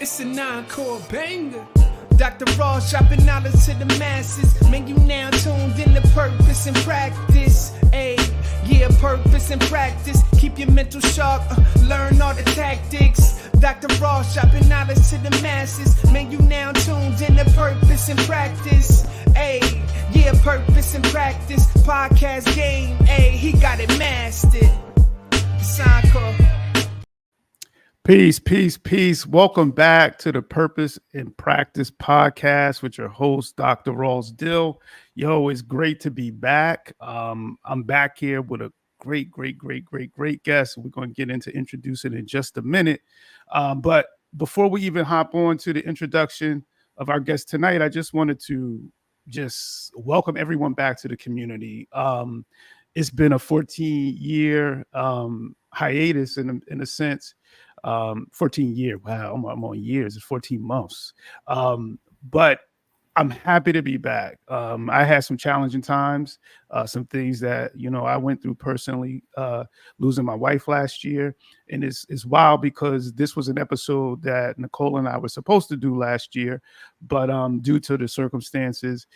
It's a nine-core banger. Dr. Ross dropping knowledge to the masses. Man, you now tuned in to purpose and practice. Ayy, yeah, purpose and practice. Keep your mental sharp, learn all the tactics. Dr. Ross dropping knowledge to the masses. Man, you now tuned in to purpose and practice. Ayy, yeah, purpose and practice. Podcast game, ayy, he got it mastered. It's encore. Peace, peace, peace. Welcome back to the Purpose in Practice podcast with your host, Dr. Ross Dill. Yo, it's great to be back. I'm back here with a great guest. We're going to get into introducing in just a minute. But before we even hop on to the introduction of our guest tonight, I just wanted to just welcome everyone back to the community. It's been a 14-year hiatus in a sense. 14 years. Wow, I'm on years. It's 14 months. But I'm happy to be back. I had some challenging times, some things that, I went through personally, losing my wife last year. And it's wild because this was an episode that Nicole and I were supposed to do last year. But due to the circumstances,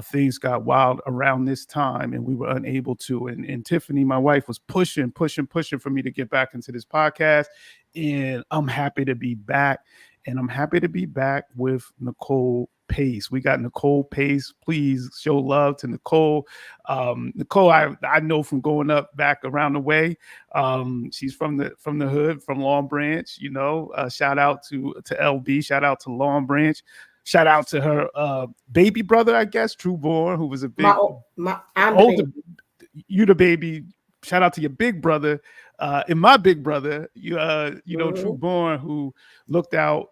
things got wild around this time and we were unable to. And Tiffany, my wife, was pushing for me to get back into this podcast. And I'm happy to be back. And I'm happy to be back with Nicole Pace. We got Nicole Pace. Please show love to Nicole. Nicole, I know from going up back around the way. She's from the hood, from Long Branch. Shout out to LB. Shout out to Long Branch. Shout out to her baby brother, I guess, Trueborn, who was a big I'm older. You the baby. Shout out to your big brother. And my big brother, Trueborn, who looked out,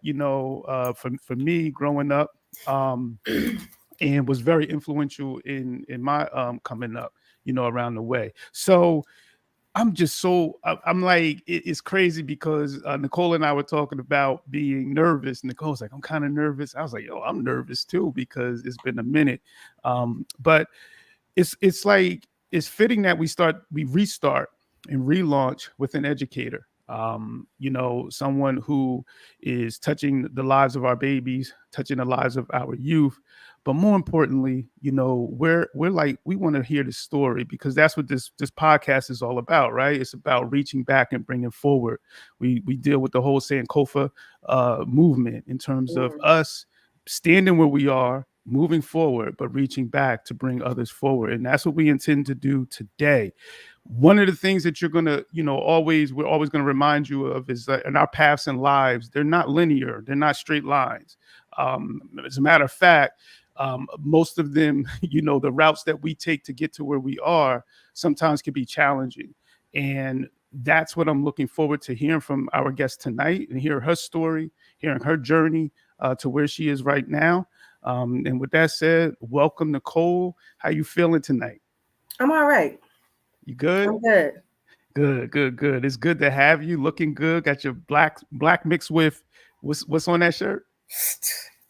for me growing up, and was very influential in my coming up, around the way. So I'm just I'm like, it's crazy because Nicole and I were talking about being nervous. Nicole's like, I'm kind of nervous. I was like, yo, I'm nervous too because it's been a minute. But it's like, it's fitting that we restart and relaunch with an educator. Someone who is touching the lives of our babies, touching the lives of our youth. But more importantly, we're like, we want to hear the story because that's what this podcast is all about, right? It's about reaching back and bringing forward. We deal with the whole Sankofa movement in terms of us standing where we are, moving forward, but reaching back to bring others forward. And that's what we intend to do today. One of the things that you're going to, we're always going to remind you of is that in our paths and lives, they're not linear. They're not straight lines. As a matter of fact, most of them, the routes that we take to get to where we are sometimes can be challenging. And that's what I'm looking forward to hearing from our guest tonight and hear her story, hearing her journey to where she is right now. And with that said, welcome, Nicole. How you feeling tonight? I'm all right. You good? I'm good. Good. It's good to have you. Looking good. Got your black mixed with what's on that shirt?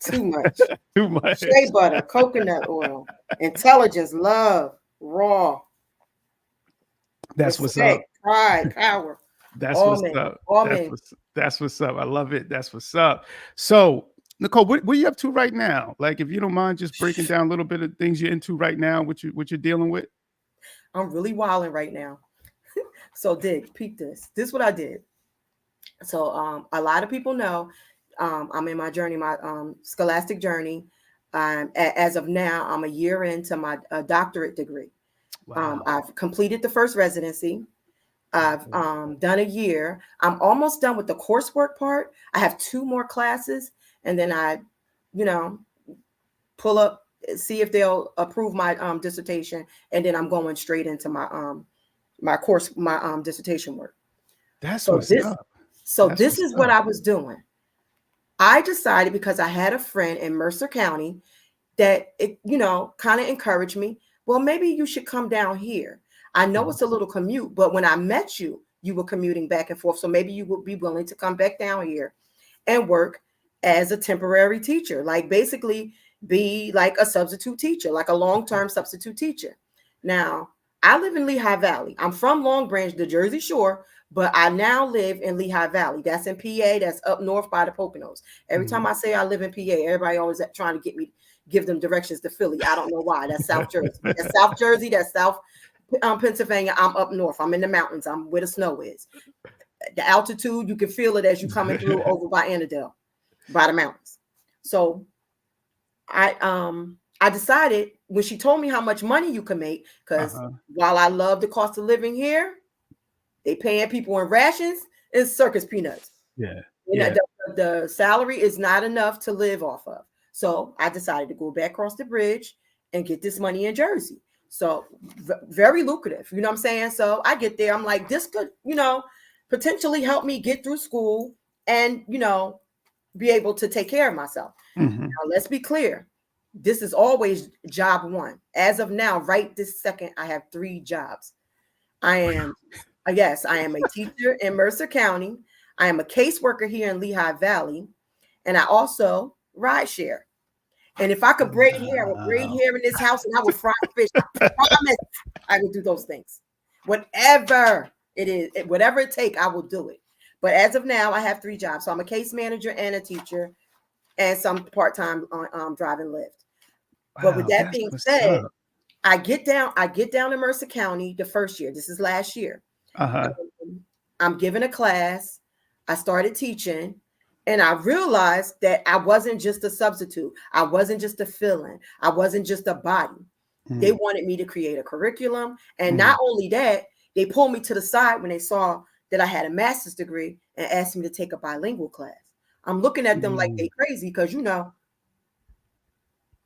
Too much. Too much. Shea butter, coconut oil, intelligence, love, raw. That's what's respect, up. Pride, power. That's all what's men, up. All that's what's up. I love it. That's what's up. So, Nicole, what are you up to right now? Like, if you don't mind just breaking down a little bit of things you're into right now, what you're dealing with. I'm really wilding right now. So peep this. This is what I did. So a lot of people know I'm in my journey, my scholastic journey. As of now, I'm a year into my doctorate degree. Wow. I've completed the first residency. I've done a year. I'm almost done with the coursework part. I have 2 more classes, and then I, pull up, see if they'll approve my dissertation, and then I'm going straight into my my dissertation work. That's what's up. So this is what I was doing. I decided, because I had a friend in Mercer County that it, kind of encouraged me. Well, maybe you should come down here. I know it's a little commute, but when I met you, you were commuting back and forth. So maybe you would be willing to come back down here and work as a temporary teacher, like basically be like a substitute teacher, like a long-term substitute teacher. Now, I live in Lehigh Valley. I'm from Long Branch, the Jersey Shore, But I now live in Lehigh Valley. That's in PA. That's up north by the Poconos. Every time I say I live in PA, everybody always trying to get me, give them directions to Philly. I don't know why. That's South Jersey. That's South Jersey. That's South Pennsylvania. I'm up north. I'm in the mountains. I'm where the snow is. The altitude, you can feel it as you coming through over by Annandale, by the mountains. So I decided when she told me how much money you can make, because while I love the cost of living here, they paying people in rations and circus peanuts. Yeah. You know, the salary is not enough to live off of. So I decided to go back across the bridge and get this money in Jersey. So very lucrative, you know what I'm saying? So I get there, I'm like, this could, you know, potentially help me get through school and, you know, be able to take care of myself. Now, let's be clear. This is always job one. As of now, right this second, I have 3 jobs. I am a teacher in Mercer County. I am a caseworker here in Lehigh Valley. And I also ride share. And if I could braid hair, I would braid hair in this house and I would fry fish. I promise I would do those things. Whatever it is, whatever it takes, I will do it. But as of now, I have 3 jobs. So I'm a case manager and a teacher and some part-time driving Lyft. But with that being said, I get down to Mercer County the first year. This is last year. I'm giving a class. I started teaching. And I realized that I wasn't just a substitute. I wasn't just a fill-in. I wasn't just a body. They wanted me to create a curriculum. And not only that, they pulled me to the side when they saw that I had a master's degree and asked me to take a bilingual class. I'm looking at them like they crazy because, you know,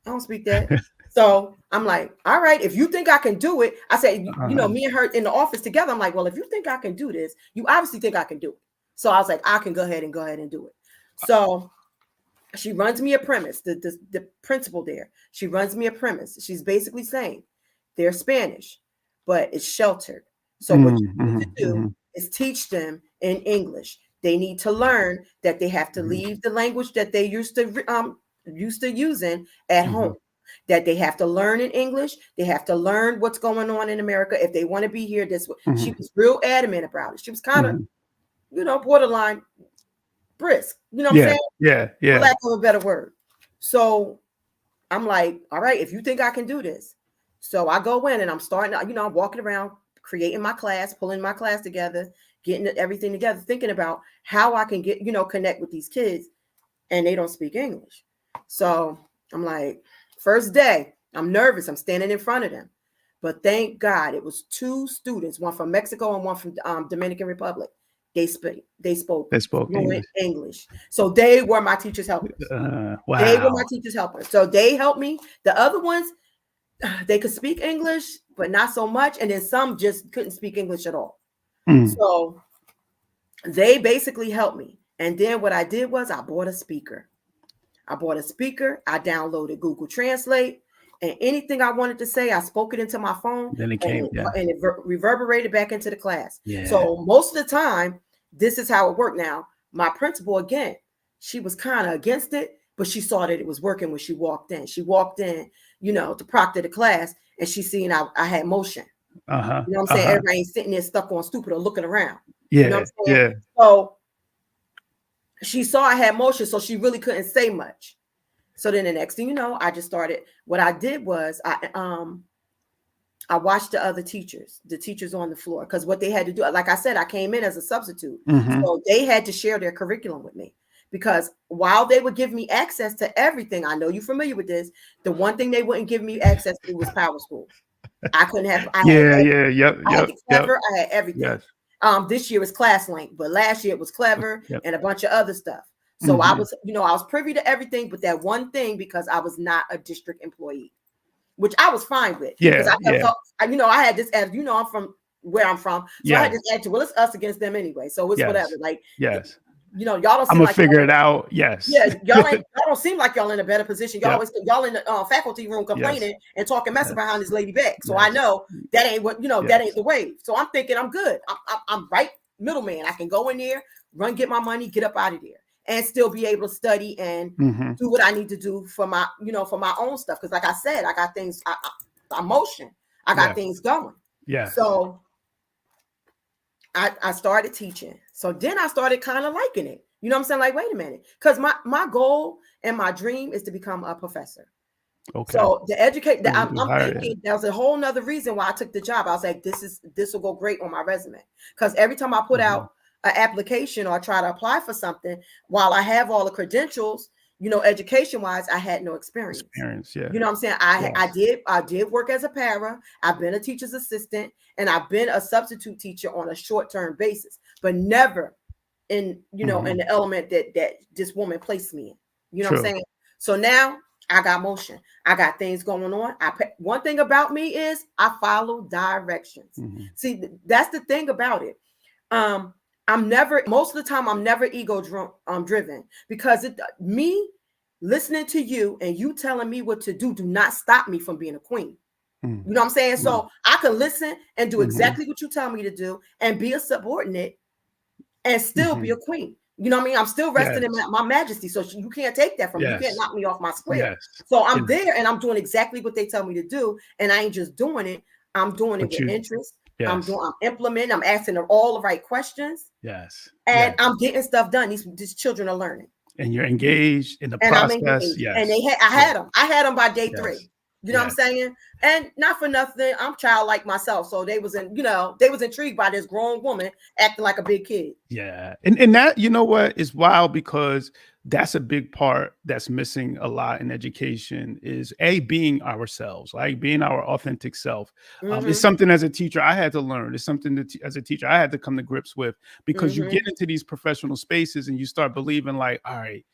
I don't speak that. So I'm like, all right, if you think I can do it, I said, you know, me and her in the office together. I'm like, well, if you think I can do this, you obviously think I can do it. So I was like, I can go ahead and do it. So she runs me a premise, the principal there. She runs me a premise. She's basically saying they're Spanish, but it's sheltered. So what you need to do is teach them in English. They need to learn that they have to leave the language that they used to using at home. That they have to learn in English. They have to learn what's going on in America if they want to be here. This she was real adamant about it. She was kind of, you know, borderline brisk, you know what I'm saying? Yeah. For lack of a better word. So I'm like, all right, if you think I can do this. So I go in and I'm starting, you know, I'm walking around, creating my class, pulling my class together, getting everything together, thinking about how I can get, you know, connect with these kids and they don't speak English. So I'm like, first day, I'm nervous. I'm standing in front of them. But thank God it was 2 students, one from Mexico and one from Dominican Republic. They spoke English. So they were my teachers' helpers. Wow. They were my teachers' helpers. So they helped me. The other ones, they could speak English, but not so much. And then some just couldn't speak English at all. So they basically helped me. And then what I did was I bought a speaker. I downloaded Google Translate. And anything I wanted to say, I spoke it into my phone. Then it came, and it reverberated back into the class. Yeah. So most of the time, this is how it worked. Now, my principal, again, she was kind of against it, but she saw that it was working when she walked in. She walked in, you know, to proctor the class, and she seen I had motion. You know what I'm saying? Everybody ain't sitting there stuck on stupid or looking around. You know what I'm saying? So she saw I had motion, so she really couldn't say much. So then the next thing you know, I just started. What I did was I watched the other teachers, the teachers on the floor, because what they had to do, like I said, I came in as a substitute. So they had to share their curriculum with me because while they would give me access to everything, I know you're familiar with this, the one thing they wouldn't give me access to was Power School. I couldn't have. I had Clever. I had everything. This year was ClassLink, but last year it was Clever and a bunch of other stuff. So I was, you know, I was privy to everything, but that one thing, because I was not a district employee, which I was fine with. Because you know, I had this as, you know, I'm from where I'm from. So I had this attitude, well, it's us against them anyway. So it's whatever. Like, you know, y'all don't seem I'm gonna figure it out. Y'all don't seem like y'all in a better position. Y'all in the faculty room complaining and talking mess behind this lady back. So I know that ain't what, you know, that ain't the wave. So I'm thinking I'm good. I'm right middleman. I can go in there, run, get my money, get up out of there. And still be able to study and do what I need to do for my, you know, for my own stuff. Because like I said, I got things, I'm motion. I got things going. So I started teaching. So then I started kind of liking it. You know what I'm saying? Like, wait a minute. Because my goal and my dream is to become a professor. Okay. So the educate that I'm Higher thinking that was a whole nother reason why I took the job. I was like, this will go great on my resume. Because every time I put out an application or I try to apply for something, while I have all the credentials, you know, education wise, I had no experience. Yeah. You know what I'm saying? I did work as a para. I've been a teacher's assistant, and I've been a substitute teacher on a short-term basis, but never in, you know, in the element that this woman placed me in. You know what I'm saying? So now I got motion. I got things going on. One thing about me is I follow directions. See, that's the thing about it. Most of the time, I'm never ego driven, because me listening to you and you telling me what to do not stop me from being a queen. You know what I'm saying? So I can listen and do exactly what you tell me to do and be a subordinate and still be a queen. You know what I mean? I'm still resting in my majesty. So you can't take that from me. You can't knock me off my square. So I'm there and I'm doing exactly what they tell me to do. And I ain't just doing it. I'm doing it with interest. I'm implementing, I'm asking them all the right questions. And I'm getting stuff done. These children are learning. And you're engaged in the and process. I'm engaged. And I had them by day 3. You know what I'm saying? And not for nothing, I'm childlike myself. So they was intrigued by this grown woman acting like a big kid. Yeah. And that, you know what, is wild, because that's a big part that's missing a lot in education, is being ourselves, like being our authentic self. It's something as a teacher I had to learn. It's something that as a teacher I had to come to grips with, because you get into these professional spaces and you start believing like, all right,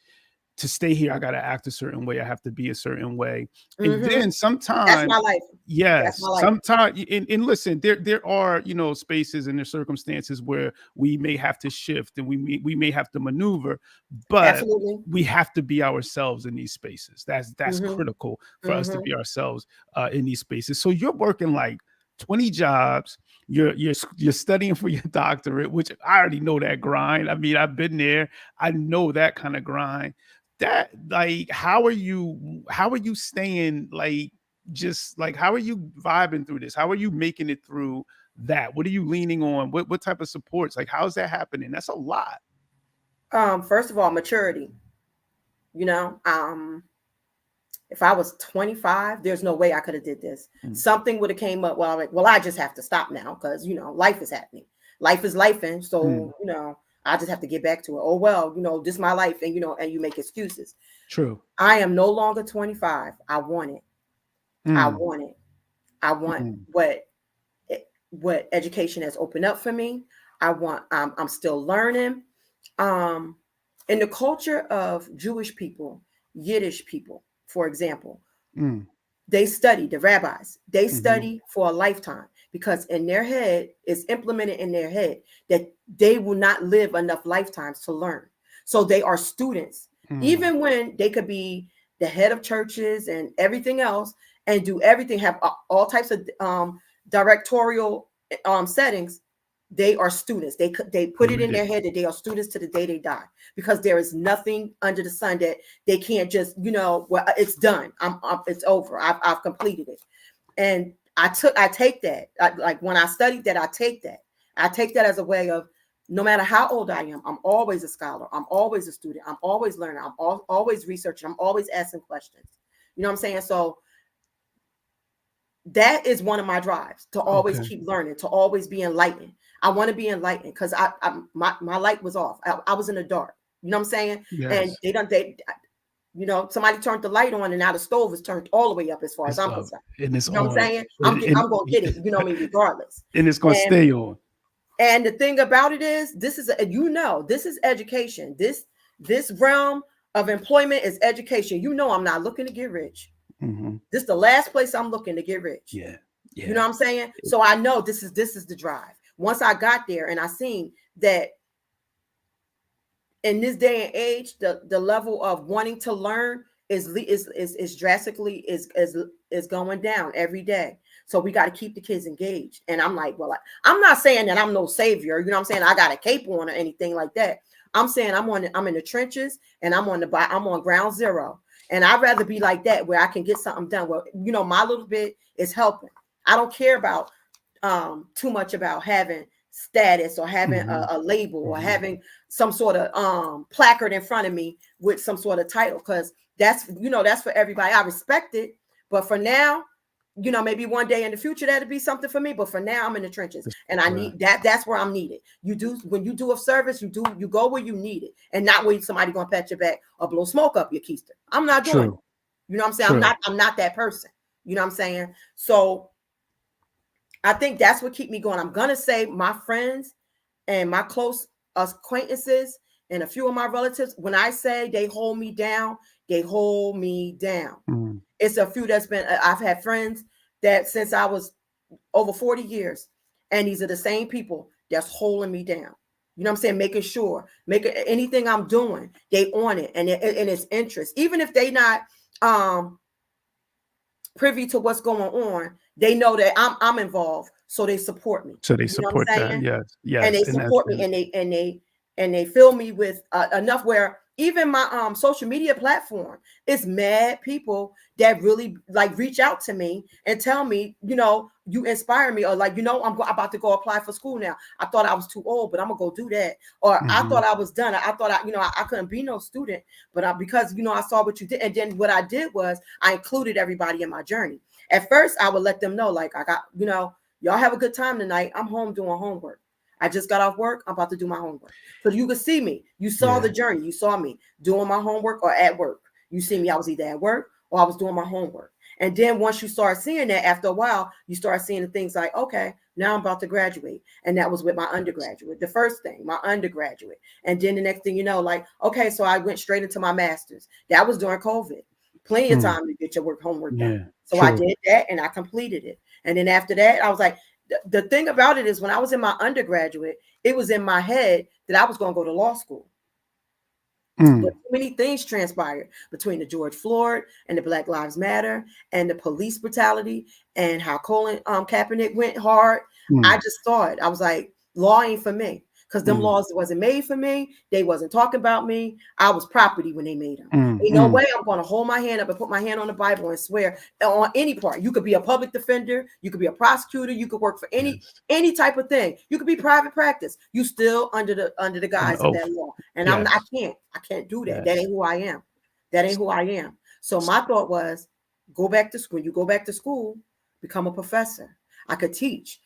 to stay here, I got to act a certain way. I have to be a certain way. And then sometimes, that's my life. Yes, sometimes, and listen, there are, you know, spaces and there's circumstances where we may have to shift and we may have to maneuver, but we have to be ourselves in these spaces. That's critical for us to be ourselves in these spaces. So you're working like 20 jobs. You're studying for your doctorate, which I already know that grind. I mean, I've been there. I know that kind of grind. That, like, how are you staying, like, just like, how are you vibing through this? How are you making it through that? What are you leaning on? What type of supports? Like, how's that happening? That's a lot. First of all, maturity. You know, if I was 25, there's no way I could have did this. Something would have came up. Well, I'm like, I just have to stop now, because, you know, life is happening. Life is lifing. So, you know, I just have to get back to it. Oh, well, you know, this is my life. And, you know, and you make excuses. True. I am no longer 25. I want it. I want it. I want what education has opened up for me. I'm still learning. In the culture of Jewish people, Yiddish people, for example, they study, the rabbis, they study for a lifetime, because in their head, it's implemented in their head that they will not live enough lifetimes to learn. So they are students, even when they could be the head of churches and everything else and do everything, have all types of directorial settings. They are students. They put it in their head that they are students to the day they die, because there is nothing under the sun that they can't just, you know, well, it's done. It's over. I've completed it. And I take that. Like when I studied that, I take that as a way of, no matter how old I am, I'm always a scholar. I'm always a student. I'm always learning. I'm always researching. I'm always asking questions. You know what I'm saying? So that is one of my drives, to always keep learning, to always be enlightened. I want to be enlightened, because my light was off. I was in the dark. You know what I'm saying? Yes. And you know, somebody turned the light on and now the stove is turned all the way up, as far as I'm concerned. And it's you know on. What I'm saying? I'm going to get it, you know me, regardless. And it's going to stay on. And the thing about it is, this is education. This realm of employment is education. You know, I'm not looking to get rich. This is the last place I'm looking to get rich. Yeah. You know what I'm saying? So I know this is the drive. Once I got there and I seen that in this day and age, the level of wanting to learn is drastically is going down every day. So we got to keep the kids engaged. And I'm like, well, I'm not saying that I'm no savior. You know what I'm saying? I got a cape on or anything like that. I'm saying I'm in the trenches and I'm on ground zero. And I'd rather be like that, where I can get something done. Well, you know, my little bit is helping. I don't care about too much about having status or having a label or having some sort of placard in front of me with some sort of title, because that's for everybody. I respect it, but for now, maybe one day in the future that'll be something for me. But for now, I'm in the trenches, and I need that. That's where I'm needed. When you do a service, you go where you need it, and not where somebody gonna pat your back or blow smoke up your keister. I'm not doing it. You know what I'm saying? I'm not that person. You know what I'm saying? So I think that's what keep me going. I'm gonna say my friends and my close acquaintances and a few of my relatives, when I say they hold me down, they hold me down. It's a few I've had friends that since I was over 40 years, and these are the same people that's holding me down. You know what I'm saying? Making sure, anything I'm doing, they on it, and it's interest. Even if they not privy to what's going on, they know that I'm involved, so they support me. So they support that, yes, and they support me, and they fill me with enough where even my social media platform is mad people that really like reach out to me and tell me, you inspire me, or like, I'm about to go apply for school now. I thought I was too old, but I'm gonna go do that. Or I thought I was done. I thought I couldn't be no student, but because I saw what you did, and then what I did was I included everybody in my journey. At first, I would let them know, like, I got, y'all have a good time tonight. I'm home doing homework. I just got off work. I'm about to do my homework. So you could see me. You saw the journey. You saw me doing my homework or at work. You see me. I was either at work or I was doing my homework. And then once you start seeing that, after a while, you start seeing the things like, okay, now I'm about to graduate. And that was with my undergraduate. The first thing, my undergraduate. And then the next thing like, okay, so I went straight into my master's. That was during COVID. Plenty of time to get your homework done. So I did that and I completed it. And then after that, I was like, the thing about it is when I was in my undergraduate, it was in my head that I was going to go to law school. But many things transpired between the George Floyd and the Black Lives Matter and the police brutality and how Colin Kaepernick went hard. I just saw it. I was like, law ain't for me, because them laws wasn't made for me. They wasn't talking about me. I was property when they made them. Ain't no way I'm going to hold my hand up and put my hand on the Bible and swear on any part. You could be a public defender. You could be a prosecutor. You could work for any type of thing. You could be private practice. You still under the guise of that law. And I can't do that. That ain't who I am. That ain't who I am. So my thought was, go back to school. You go back to school, become a professor. I could teach.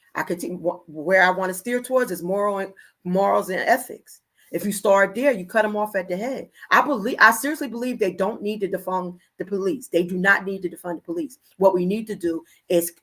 Where I want to steer towards is morals and ethics. If you start there, you cut them off at the head. I seriously believe they don't need to defund the police. They do not need to defund the police. What we need to do is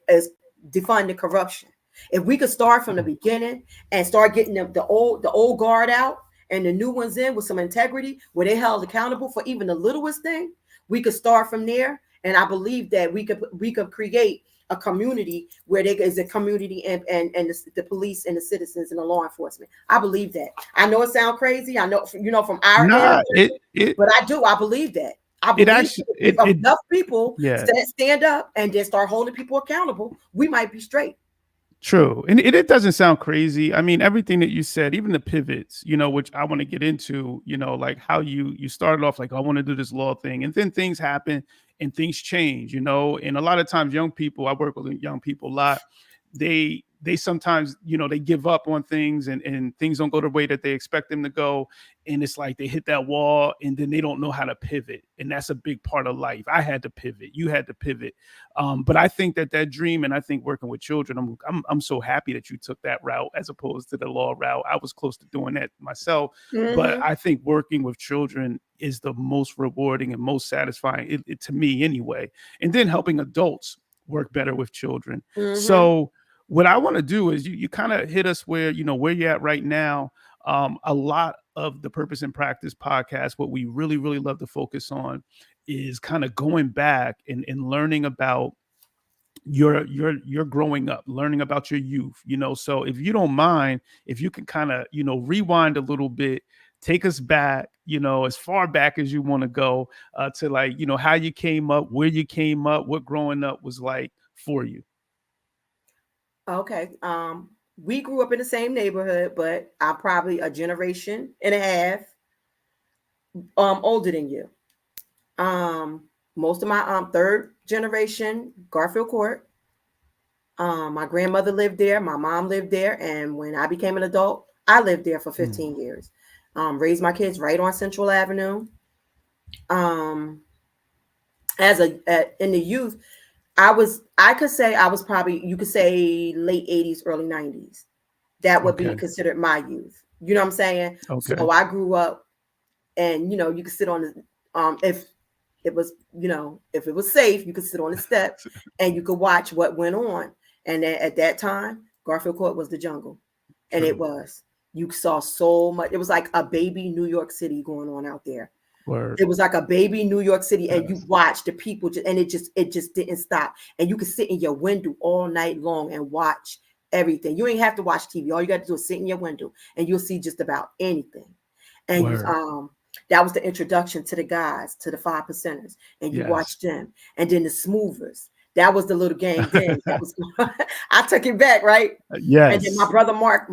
defund the corruption. If we could start from the beginning and start getting the old guard out and the new ones in with some integrity, where they held accountable for even the littlest thing, we could start from there. And I believe that we could create a community where there is a community and the police and the citizens and the law enforcement. I believe that. I know it sounds crazy. I know, from our end, but I do. I believe that. I believe if enough people stand up and then start holding people accountable, we might be straight. True. And it doesn't sound crazy. I mean, everything that you said, even the pivots, which I want to get into, like how you started off like, I want to do this law thing, and then things happen and things change, and a lot of times young people, I work with young people a lot, they sometimes, they give up on things and things don't go the way that they expect them to go. And it's like they hit that wall and then they don't know how to pivot. And that's a big part of life. I had to pivot. You had to pivot. But I think that dream, and I think working with children, I'm so happy that you took that route as opposed to the law route. I was close to doing that myself. But I think working with children is the most rewarding and most satisfying, to me anyway. And then helping adults work better with children. So what I want to do is you kind of hit us where you're at right now. A lot of the Purpose in Practice podcast, what we really, really love to focus on is kind of going back and learning about your growing up, learning about your youth, so if you don't mind, if you can kind of, rewind a little bit, take us back, as far back as you want to go, to like, how you came up, where you came up, what growing up was like for you. Okay. We grew up in the same neighborhood, but I'm probably a generation and a half older than you. Most of my third generation, Garfield Court. My grandmother lived there. My mom lived there. And when I became an adult, I lived there for 15 years. Raised my kids right on Central Avenue. In the youth, I could say I was probably, you could say late 80s, early 90s. That would be considered my youth. You know what I'm saying? Okay. So I grew up, and you could sit on the if it was, if it was safe, you could sit on the step and you could watch what went on. And at that time, Garfield Court was the jungle. And it was. You saw so much. It was like a baby New York City going on out there. Word. It was like a baby New York City, and you watched the people, and it just didn't stop. And you could sit in your window all night long and watch everything. You ain't have to watch TV. All you got to do is sit in your window, and you'll see just about anything. And that was the introduction to the guys, to the 5%ers, and you watched them. And then the smoothers. That was the little gang then. That was I took it back, right? Yes. And then my brother Mark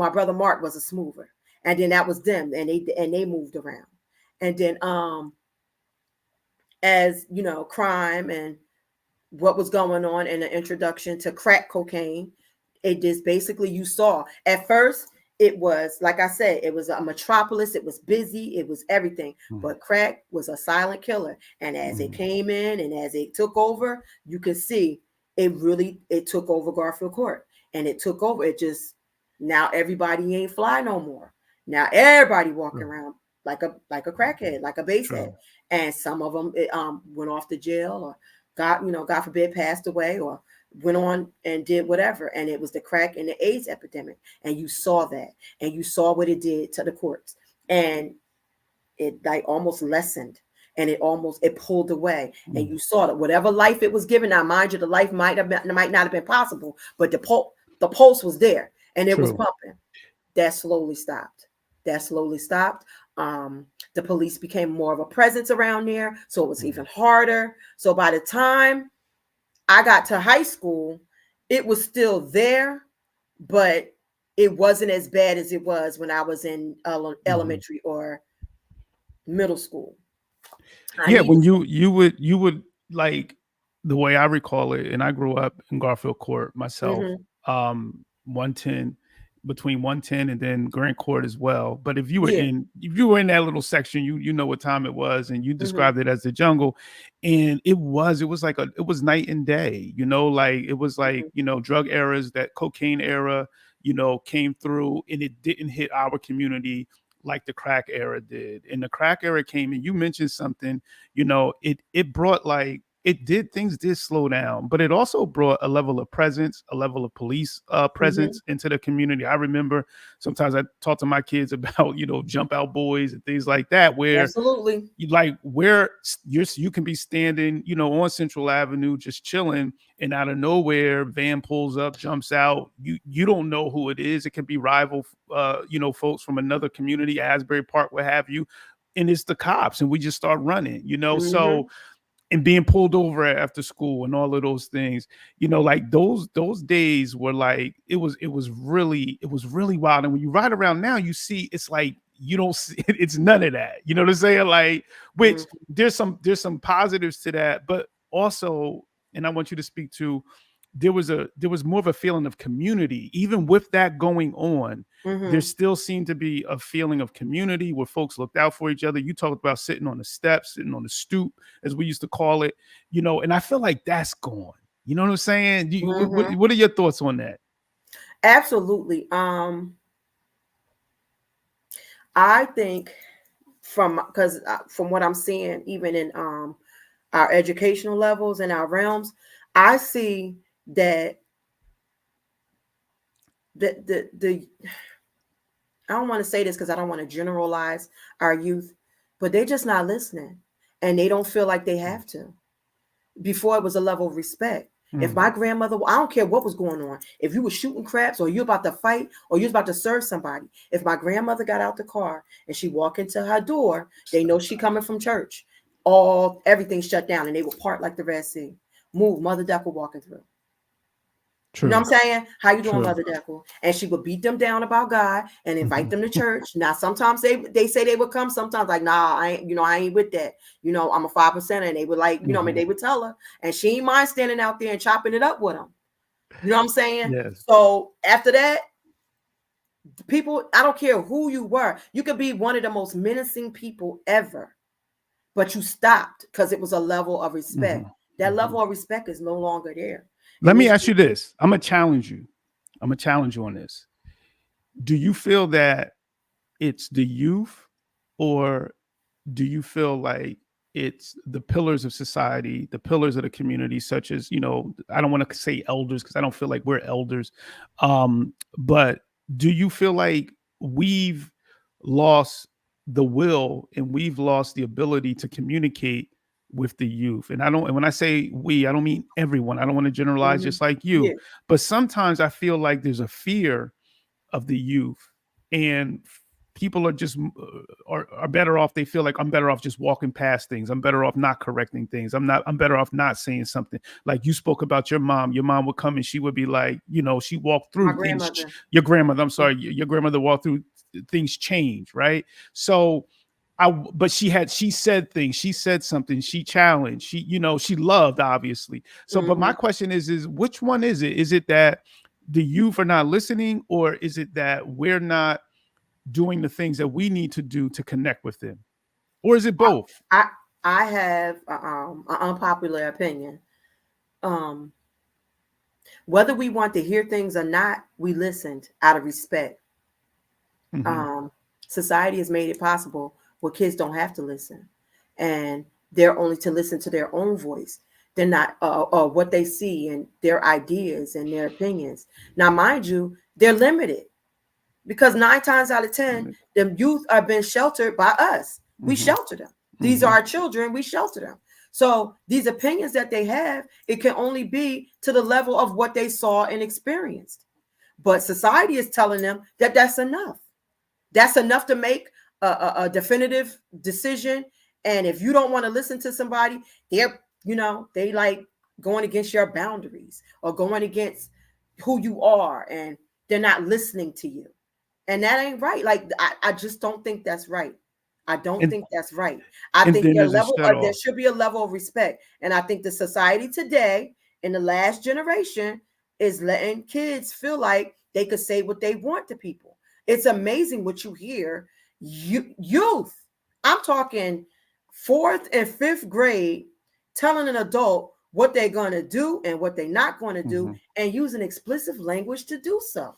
was a smoother, and then that was them, and they moved around. And then as crime and what was going on, and the introduction to crack cocaine, it just basically, you saw at first, it was, like I said, it was a metropolis, it was busy, it was everything, but crack was a silent killer. And as it came in and as it took over, you could see it took over Garfield Court, and it took over. It just, now everybody ain't fly no more. Now everybody walking around like a crackhead, like a basehead. And some of them went off to jail, or God forbid, passed away, or went on and did whatever. And it was the crack and the AIDS epidemic. And you saw that, and you saw what it did to the courts, and it like almost lessened, and it pulled away. And you saw that whatever life it was given, now mind you, the life might not have been possible, but the pulse was there, and it was pumping. That slowly stopped. The police became more of a presence around there, so it was even harder. So by the time I got to high school, it was still there, but it wasn't as bad as it was when I was in elementary or middle school. When you would like, the way I recall it, and I grew up in Garfield Court myself, 110, between 110 and then Grand Court as well. But if you were in that little section, you know what time it was, and you described it as the jungle. And it was like it was night and day, like it was like, drug eras, that cocaine era, came through, and it didn't hit our community like the crack era did. And the crack era came, and you mentioned something, it brought like, things did slow down, but it also brought a level of presence, a level of police presence into the community. I remember sometimes I talk to my kids about, jump out boys and things like that, where absolutely, you can be standing, on Central Avenue, just chilling, and out of nowhere, van pulls up, jumps out. You don't know who it is. It can be rival, folks from another community, Asbury Park, what have you. And it's the cops, and we just start running, so, and being pulled over after school and all of those things, like those days were like, it was really wild. And when you ride around now, you see, it's like, you don't see, it's none of that, you know what I'm saying? Like, which there's some positives to that, but also, and I want you to speak to, there was more of a feeling of community, even with that going on. There still seemed to be a feeling of community where folks looked out for each other. You talked about sitting on the steps, sitting on the stoop, as we used to call it, and I feel like that's gone. You know what I'm saying? What are your thoughts on that? Absolutely. I think from what I'm seeing, even in our educational levels and our realms, I see that the I don't want to say this because I don't want to generalize our youth, but they're just not listening, and they don't feel like they have to. Before, it was a level of respect. If my grandmother, I don't care what was going on, if you were shooting craps, or you're about to fight, or you're about to serve somebody, if my grandmother got out the car and she walked into her door, they know she coming from church. Everything shut down, and they would part like the Red Sea. Move, Mother Decker walking through. True. You know what I'm saying? How you doing, Mother Decker? And she would beat them down about God and invite them to church. Now, sometimes they say they would come. Sometimes like, nah, I ain't with that. I'm a 5%, and they would like, they would tell her, and she ain't mind standing out there and chopping it up with them. You know what I'm saying? Yes. So after that, people, I don't care who you were, you could be one of the most menacing people ever, but you stopped because it was a level of respect. Mm-hmm. That Mm-hmm. level of respect is no longer there. Let me ask you this. I'm gonna challenge you. I'm gonna challenge you on this. Do you feel that it's the youth, or do you feel like it's the pillars of society, the pillars of the community, such as, I don't want to say elders because I don't feel like we're elders. But do you feel like we've lost the will and we've lost the ability to communicate with the youth? And when I say we, I don't mean everyone. I don't want to generalize just like you, Yeah. but sometimes I feel like there's a fear of the youth, and people are just are better off. They feel like, I'm better off just walking past things. I'm better off not correcting things. I'm better off not saying something. Like you spoke about your mom would come and she would be like, she walked through My things. grandmother. Your grandmother, I'm sorry, your grandmother walked through things change, right? So but she said things, she said something, she challenged, she loved, obviously. So, but my question is which one is it? Is it that the youth are not listening, or is it that we're not doing the things that we need to do to connect with them? Or is it both? I have an unpopular opinion. Whether we want to hear things or not, we listened out of respect. Society has made it possible where kids don't have to listen, and they're only to listen to their own voice. They're not what they see and their ideas and their opinions. Now, mind you, they're limited because 9 times out of 10, the youth are being sheltered by us. We shelter them. These are our children. We shelter them. So these opinions that they have, it can only be to the level of what they saw and experienced. But society is telling them that that's enough. That's enough to make a definitive decision. And if you don't want to listen to somebody, they like going against your boundaries or going against who you are, and they're not listening to you. And that ain't right. Like, I just don't think that's right. I don't think that's right. I think there should be a level of respect. And I think the society today, in the last generation, is letting kids feel like they could say what they want to people. It's amazing what you hear. Youth, I'm talking 4th and 5th grade, telling an adult what they're going to do and what they're not going to do, and using explicit language to do so.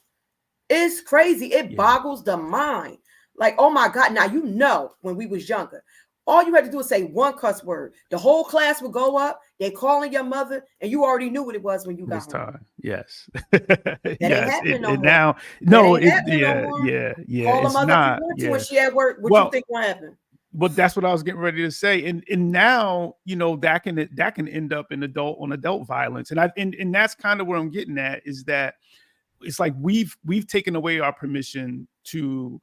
It's crazy. It boggles the mind. Like, oh my God. Now, when we was younger, all you had to do is say one cuss word. The whole class would go up. They calling your mother, and you already knew what it was when you got home. Time. Yes. That ain't happening no more. Now, no, yeah. Call the mother if you want to when she at work. What you think will happen? Well, that's what I was getting ready to say. And now, that can end up in adult violence. And that's kind of where I'm getting at, is that it's like we've taken away our permission to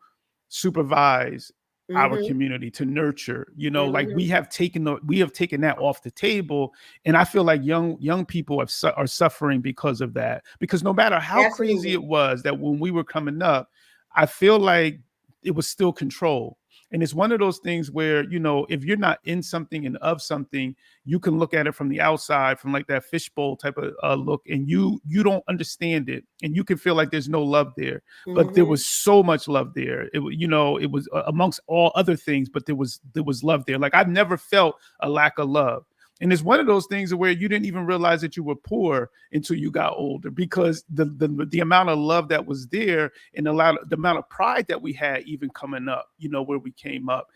supervise our community, to nurture, like we have taken that off the table. And I feel like young people are suffering because of that, because no matter how crazy it was that when we were coming up, I feel like it was still control. And it's one of those things where, if you're not in something and of something, you can look at it from the outside, from like that fishbowl type of look, and you don't understand it, and you can feel like there's no love there. But there was so much love there. It was amongst all other things, but there was love there. Like, I've never felt a lack of love. And it's one of those things where you didn't even realize that you were poor until you got older, because the amount of love that was there, and the amount of pride that we had even coming up, where we came up,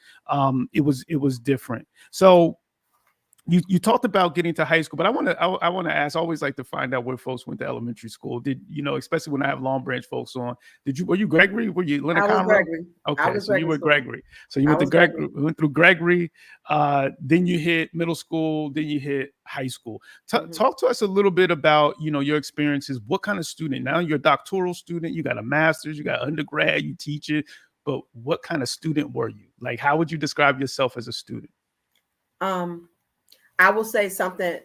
it was different. So you talked about getting to high school, but I want to ask, I always like to find out where folks went to elementary school. Did especially when I have Long Branch folks on, were you Gregory? Were you Leonard Conroe? Gregory. Okay, so you were Gregory. So you went through Gregory, then you hit middle school, then you hit high school. Talk to us a little bit about, your experiences. What kind of student? Now you're a doctoral student, you got a master's, you got undergrad, you teach it, but what kind of student were you? Like, how would you describe yourself as a student? I will say something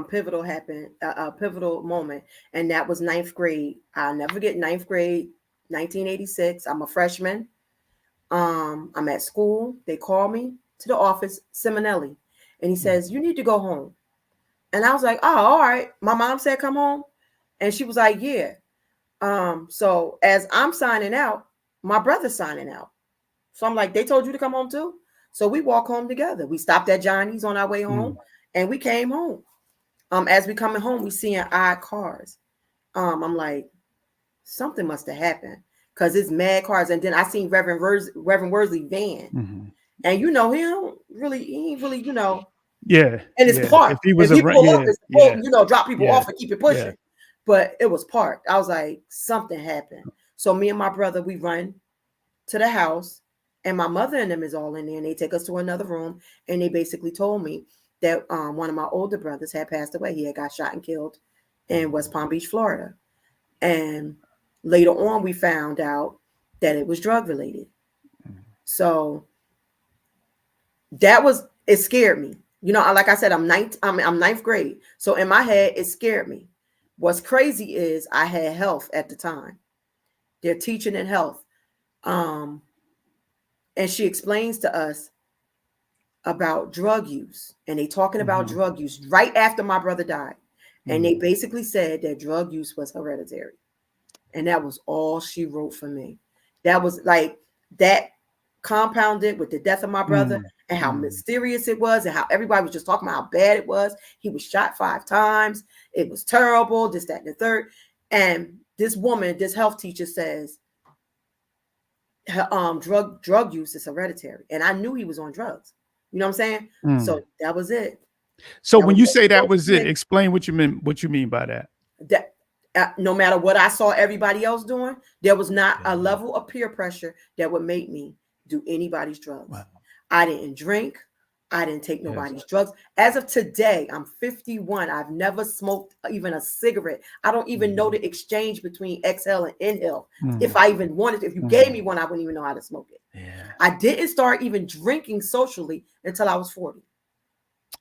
pivotal happened, a pivotal moment, and that was 9th grade. I'll never forget 9th grade, 1986. I'm a freshman. I'm at school. They call me to the office, Simonelli, and he says, "You need to go home." And I was like, "Oh, all right." My mom said, "Come home." And she was like, yeah. So as I'm signing out, my brother's signing out. So I'm like, they told you to come home too? So we walk home together. We stopped at Johnny's on our way home and we came home. As we coming home, we seeing odd cars. I'm like, something must have happened because it's mad cars. And then I seen Reverend Worsley van. And he ain't really, Yeah. and it's parked. If he pull up, it's drop people off and keep it pushing. But it was parked. I was like, something happened. So me and my brother, we run to the house, and my mother and them is all in there, and they take us to another room, and they basically told me that one of my older brothers had passed away. He had got shot and killed in West Palm Beach, Florida. And later on, we found out that it was drug related. So it scared me. Like I said, I'm ninth grade. So in my head, it scared me. What's crazy is I had health at the time. They're teaching in health. And she explains to us about drug use. And they talking about drug use right after my brother died. And they basically said that drug use was hereditary. And that was all she wrote for me. That was like that compounded with the death of my brother and how mysterious it was and how everybody was just talking about how bad it was. He was shot 5 times. It was terrible, this, that, and the third. And this woman, this health teacher says, drug use is hereditary. And I knew he was on drugs. You know what I'm saying? So that was it. So when you say that was it, explain what you mean by that. That no matter what I saw everybody else doing, there was not a level of peer pressure that would make me do anybody's drugs. Wow. I didn't drink. I didn't take nobody's drugs. As of today, I'm 51. I've never smoked even a cigarette. I don't even know the exchange between exhale and inhale. If I even wanted to, if you gave me one, I wouldn't even know how to smoke it. Yeah. I didn't start even drinking socially until I was 40.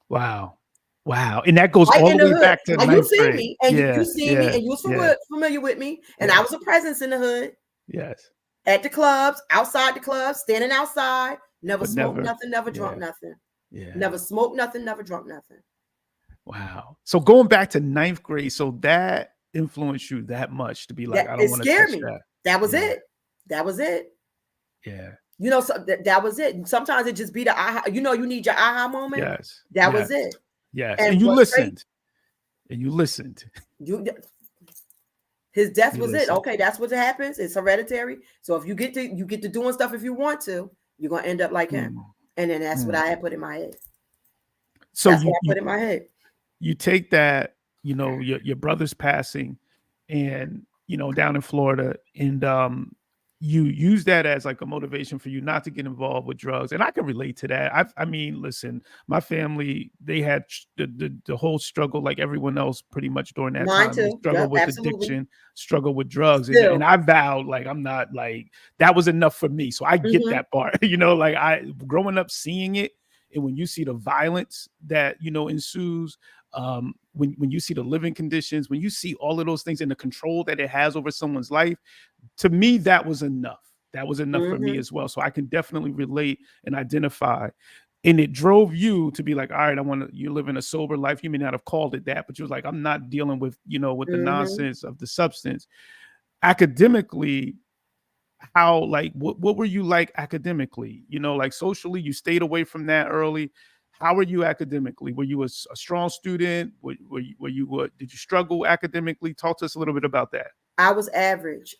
Wow. And that goes all the way back to now, you see me, and you see me, and you was familiar with me, and I was a presence in the hood. Yes. At the clubs, outside the clubs, standing outside, never smoked nothing, never drunk nothing. Yeah. Never smoked nothing, never drunk nothing. Wow. So going back to 9th grade, so that influenced you that much to be like, I don't want to touch that. That was it. That was it. Yeah. So that was it. Sometimes it just be the aha. You need your aha moment. Yes. That was it. Yes. And you listened. And you listened. His death was it. Okay, that's what happens. It's hereditary. So if you get to doing stuff if you want to, you're gonna end up like him. And then that's what I had put in my head. So that's what I put in my head. You take that, your brother's passing, and down in Florida, and you use that as like a motivation for you not to get involved with drugs. And I can relate to that. I mean, listen, my family, they had the whole struggle like everyone else pretty much during that Mine time. Too. Struggle with addiction, struggle with drugs. And I vowed like, I'm not like, that was enough for me. So I get that part, like I growing up seeing it. And when you see the violence that, ensues, when you see the living conditions, when you see all of those things and the control that it has over someone's life, to me, that was enough. That was enough for me as well. So I can definitely relate and identify. And it drove you to be like, all right, you live in a sober life. You may not have called it that, but you was like, I'm not dealing with, with the nonsense of the substance. Academically, what were you like academically? Like socially, you stayed away from that early. How were you academically? Were you a strong student? Did you struggle academically? Talk to us a little bit about that. I was average.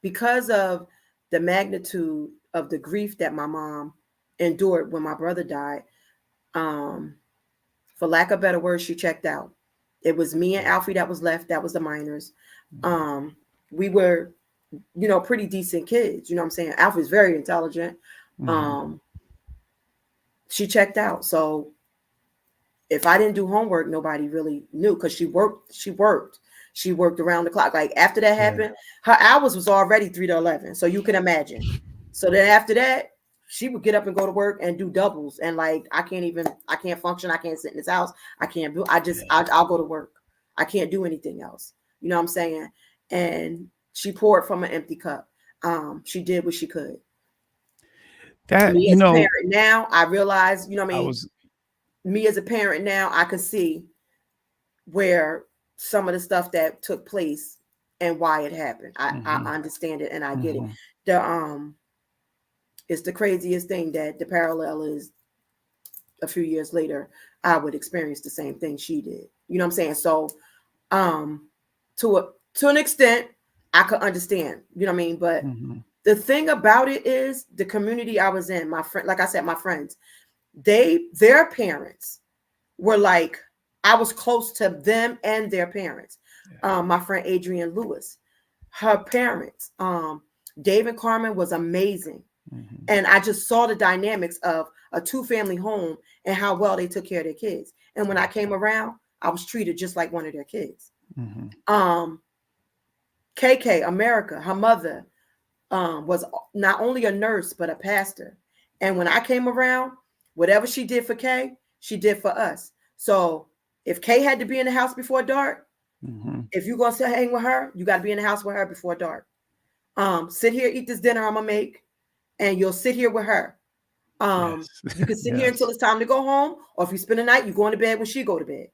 Because of the magnitude of the grief that my mom endured when my brother died. For lack of better words, she checked out. It was me and Alfie that was left. That was the minors. We were, pretty decent kids. You know what I'm saying? Alfie's very intelligent. She checked out. So if I didn't do homework, nobody really knew because she worked. She worked around the clock. Like after that happened, her hours was already 3 to 11. So you can imagine. So then after that, she would get up and go to work and do doubles. And like, I can't function. I can't sit in this house. I'll go to work. I can't do anything else. You know what I'm saying? And she poured from an empty cup. She did what she could. Me as a parent now, I realize, me as a parent now, I can see where some of the stuff that took place and why it happened. I understand it and I get it. The it's the craziest thing that the parallel is a few years later, I would experience the same thing she did. You know what I'm saying? So to an extent, I could understand, you know what I mean? But the thing about it is the community I was in, my friend, like I said, my friends, their parents were like, I was close to them and their parents. Yeah. My friend Adrienne Lewis, her parents, Dave and Carmen was amazing. And I just saw the dynamics of a 2-family home and how well they took care of their kids. And when I came around, I was treated just like one of their kids. KK, America, her mother was not only a nurse, but a pastor. And when I came around, whatever she did for Kay, she did for us. So if Kay had to be in the house before dark, if you're going to hang with her, you got to be in the house with her before dark. Sit here, eat this dinner I'm going to make, and you'll sit here with her. You can sit here until it's time to go home, or if you spend the night, you're going to bed when she go to bed.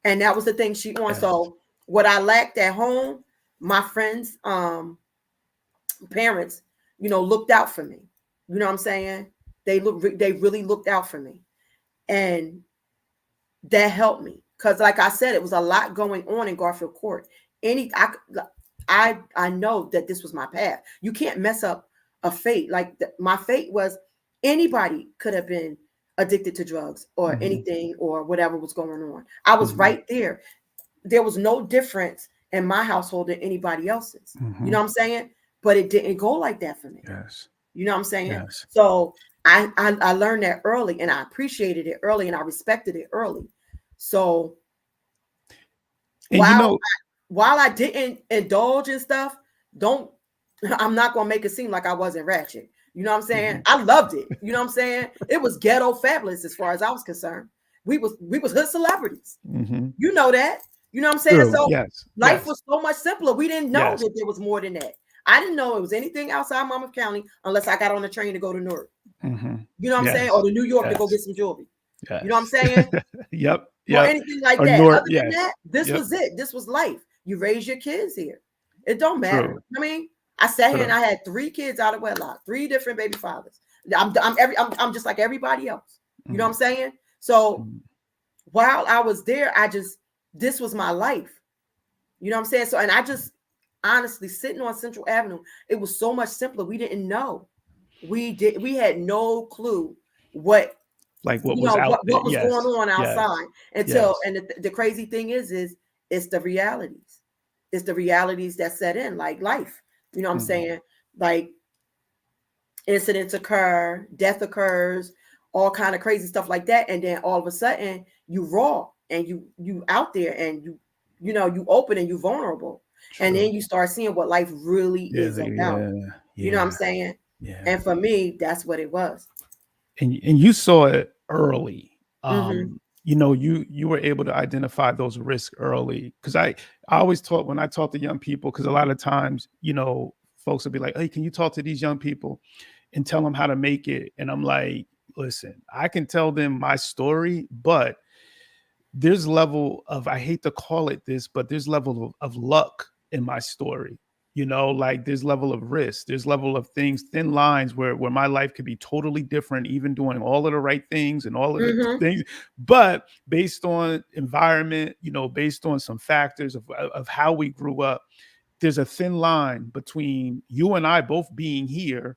And that was the thing she wants. So what I lacked at home, my friends, parents, looked out for me. You know what I'm saying? They really looked out for me. And that helped me. Because like I said, it was a lot going on in Garfield Court. I know that this was my path. You can't mess up a fate. Like my fate was anybody could have been addicted to drugs or anything or whatever was going on. I was right there. There was no difference in my household than anybody else's. You know what I'm saying? But it didn't go like that for me. Yes. You know what I'm saying? Yes. So I learned that early, and I appreciated it early, and I respected it early. So while I didn't indulge in stuff, I'm not gonna make it seem like I wasn't ratchet. You know what I'm saying? I loved it. You know what I'm saying? It was ghetto fabulous as far as I was concerned. We was hood celebrities. You know that. You know what I'm saying? True. So life was so much simpler. We didn't know that there was more than that. I didn't know it was anything outside Monmouth County unless I got on the train to go to Newark. You know what I'm saying? Or to New York to go get some jewelry. You know what I'm saying? Or anything like that. Other than that, this was it. This was life. You raise your kids here. It don't matter. True. I mean, I sat here and I had 3 kids out of wedlock, 3 different baby fathers. I'm just like everybody else. You know what I'm saying? So while I was there, this was my life. You know what I'm saying? So, and I just honestly sitting on Central Avenue, it was so much simpler. We didn't know. We had no clue what was going on outside until, and the crazy thing is it's the realities. It's the realities that set in, like life. You know what I'm saying? Like incidents occur, death occurs, all kind of crazy stuff like that. And then all of a sudden you raw and you out there and you open and you vulnerable. True. And then you start seeing what life really is about. You know what I'm saying? Yeah. And for me, that's what it was. And you saw it early. You were able to identify those risks early. Because I always when I talk to young people, because a lot of times, folks will be like, hey, can you talk to these young people and tell them how to make it? And I'm like, listen, I can tell them my story, but there's level of, I hate to call it this, but there's level of luck in my story. Like there's level of risk, there's level of things, thin lines where my life could be totally different, even doing all of the right things and all of the things, but based on environment, based on some factors of how we grew up, there's a thin line between you and I both being here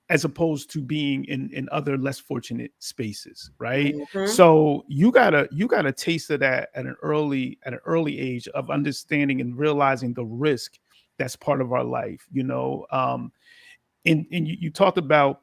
as opposed to being in other less fortunate spaces, right? So you got a taste of that at an early age of understanding and realizing the risk that's part of our life, and you talked about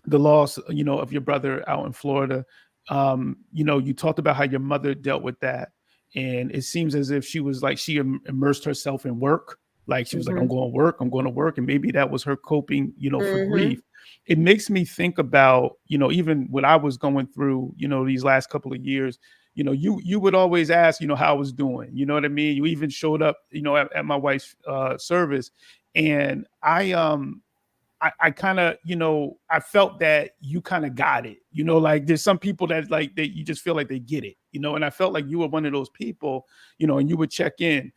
the loss, of your brother out in Florida. You talked about how your mother dealt with that. And it seems as if she was like, she immersed herself in work. Like she was like, I'm going to work. And maybe that was her coping, for grief. It makes me think about, even when I was going through, these last couple of years, you would always ask, how I was doing, you know what I mean? You even showed up, at my wife's service. And I kind of, I felt that you kind of got it, like there's some people that like, that you just feel like they get it. you know, and I felt like you were one of those people, you know, and you would check in.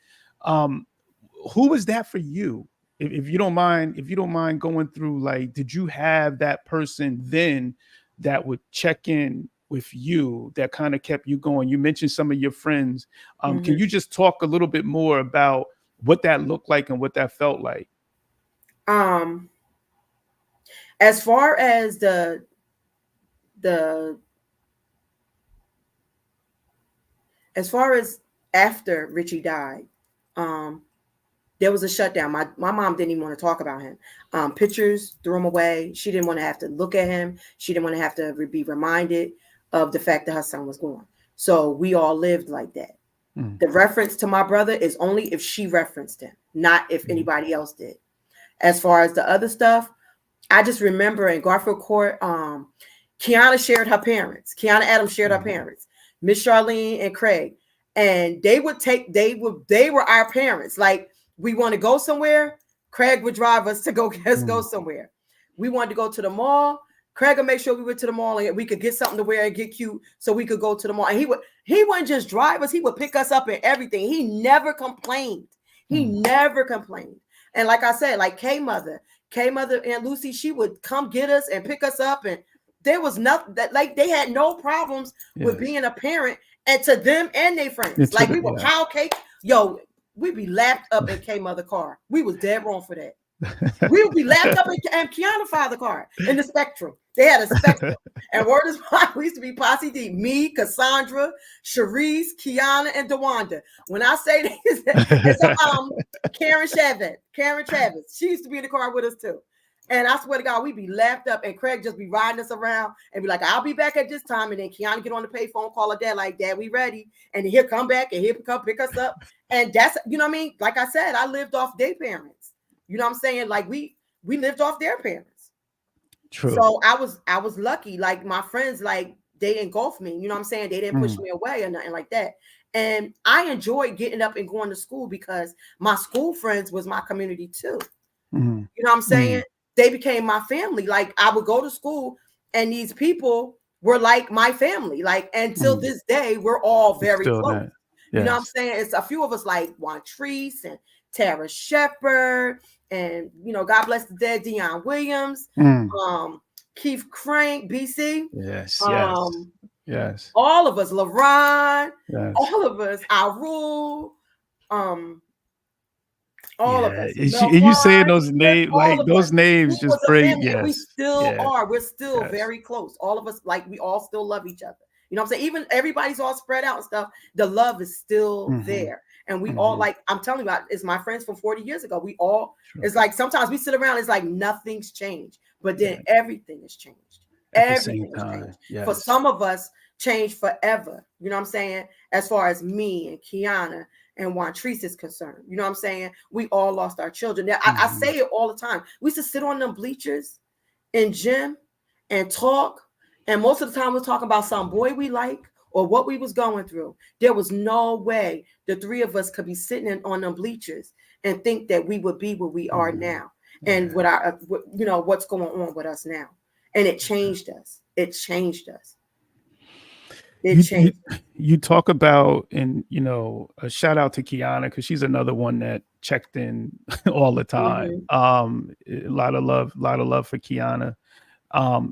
Who was that for you? If you don't mind going through, like, did you have that person then that would check in with you that kind of kept you going? You mentioned some of your friends. Can you just talk a little bit more about what that looked like and what that felt like? As far as as far as after Richie died, there was a shutdown. My mom didn't even want to talk about him. Pictures, threw him away. She didn't want to have to look at him. She didn't want to have to be reminded of the fact that her son was gone. So we all lived like that. The reference to my brother is only if she referenced him, not if anybody else did. As far as the other stuff, I just remember in Garfield Court, Kiana shared her parents. Kiana Adams shared her parents, Miss Charlene and Craig. And they were our parents. Like, we want to go somewhere, Craig would drive us to go somewhere. We wanted to go to the mall, Craig would make sure we went to the mall and we could get something to wear and get cute so we could go to the mall. And he wouldn't just drive us, he would pick us up and everything. He never complained. Never complained. And like I said, like K-Mother and Lucy, she would come get us and pick us up. And there was nothing that, like, they had no problems with being a parent, and to them and their friends. Like, we would pound cake. Yo, we'd be lapped up in K-Mother car. We was dead wrong for that. We would be lapped up in Kiana father car in the Spectrum. They had a Spectrum. And word is mine, we used to be Posse D. Me, Cassandra, Sharice, Kiana, and DeWanda. When I say Karen Chavez. She used to be in the car with us too. And I swear to God, we'd be lapped up, and Craig just be riding us around and be like, I'll be back at this time. And then Kiana get on the payphone, call her dad, like, Dad, we ready. And he'll come back and he'll come pick us up. And that's, you know what I mean? Like I said, I lived off their parents. You know what I'm saying? Like, we lived off their parents. True. So I was lucky. Like, my friends, like, they engulfed me. You know what I'm saying? They didn't push me away or nothing like that. And I enjoyed getting up and going to school because my school friends was my community too. You know what I'm saying? They became my family. Like, I would go to school and these people were like my family. Like, until this day, we're all very close. Yes. You know what I'm saying? It's a few of us like Wantrice and Tara Shepard, and, you know, God bless the dead, Dion Williams, Keith Crank, BC. Yes. All of us, LaRon, all of us, Arul, all of us. You saying those names, like, those names just bring, we still are. We're still very close. All of us, like, we all still love each other. You know what I'm saying? Even everybody's all spread out and stuff. The love is still there. And we all, like, I'm telling you, it's my friends from 40 years ago. We all, it's like, sometimes we sit around, it's like nothing's changed, but then everything has changed. Everything has changed. For some of us, changed forever. You know what I'm saying? As far as me and Kiana and Wantrice is concerned. You know what I'm saying? We all lost our children. Now, I say it all the time. We used to sit on them bleachers in gym and talk. And most of the time we're talking about some boy we like or what we was going through. There was no way the three of us could be sitting on them bleachers and think that we would be where we are now. And with our, you know, what's going on with us now. And it changed us. It changed us. You talk about, and, you know, a shout out to Kiana, because she's another one that checked in all the time. A lot of love for Kiana.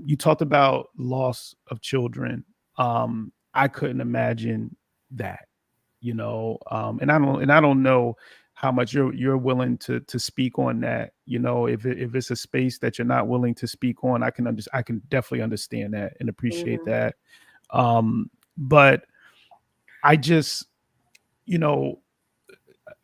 You talked about loss of children. I couldn't imagine that, you know, and I don't know how much you're willing to speak on that. You know, if it's a space that you're not willing to speak on, I can definitely understand that and appreciate that. But I just, you know,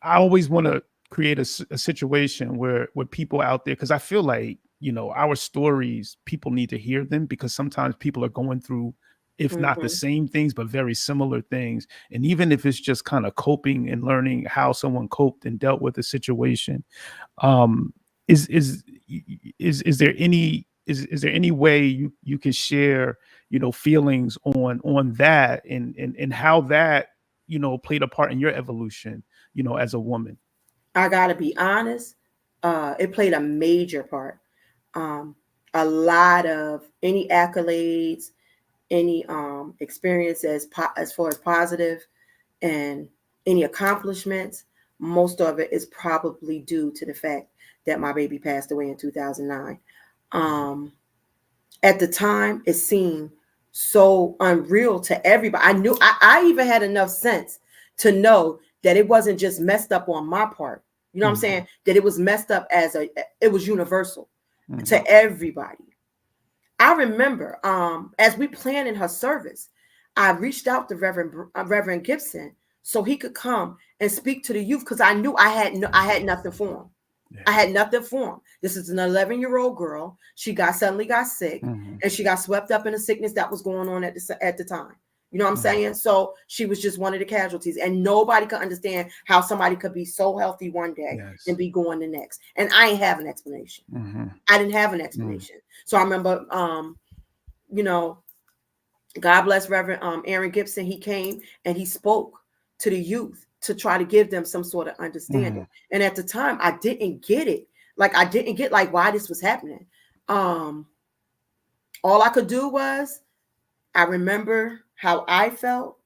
I always want to create a situation where people out there, because I feel like, you know, our stories, people need to hear them, because sometimes people are going through, if not the same things, but very similar things. And even if it's just kind of coping and learning how someone coped and dealt with a situation, is there any way you can share, you know, feelings on that and how that, you know, played a part in your evolution, you know, as a woman? I gotta be honest, it played a major part. A lot of any accolades, any experience as far as positive and any accomplishments, most of it is probably due to the fact that my baby passed away in 2009. At the time, it seemed so unreal to everybody. I even had enough sense to know that it wasn't just messed up on my part. You know what I'm saying? That it was messed up it was universal to everybody. I remember as we planned in her service, I reached out to Reverend Gibson so he could come and speak to the youth, because I knew I had nothing for him. Yeah. I had nothing for him. This is an 11-year-old girl. She suddenly got sick, and she got swept up in a sickness that was going on at the time. You know what I'm saying? So she was just one of the casualties, and nobody could understand how somebody could be so healthy one day and be going the next. And I ain't have an explanation. I didn't have an explanation. So I remember, you know, God bless Reverend Aaron Gibson. He came and he spoke to the youth to try to give them some sort of understanding. And at the time, I didn't get it. Like, I didn't get why this was happening. All I could do was, I remember how I felt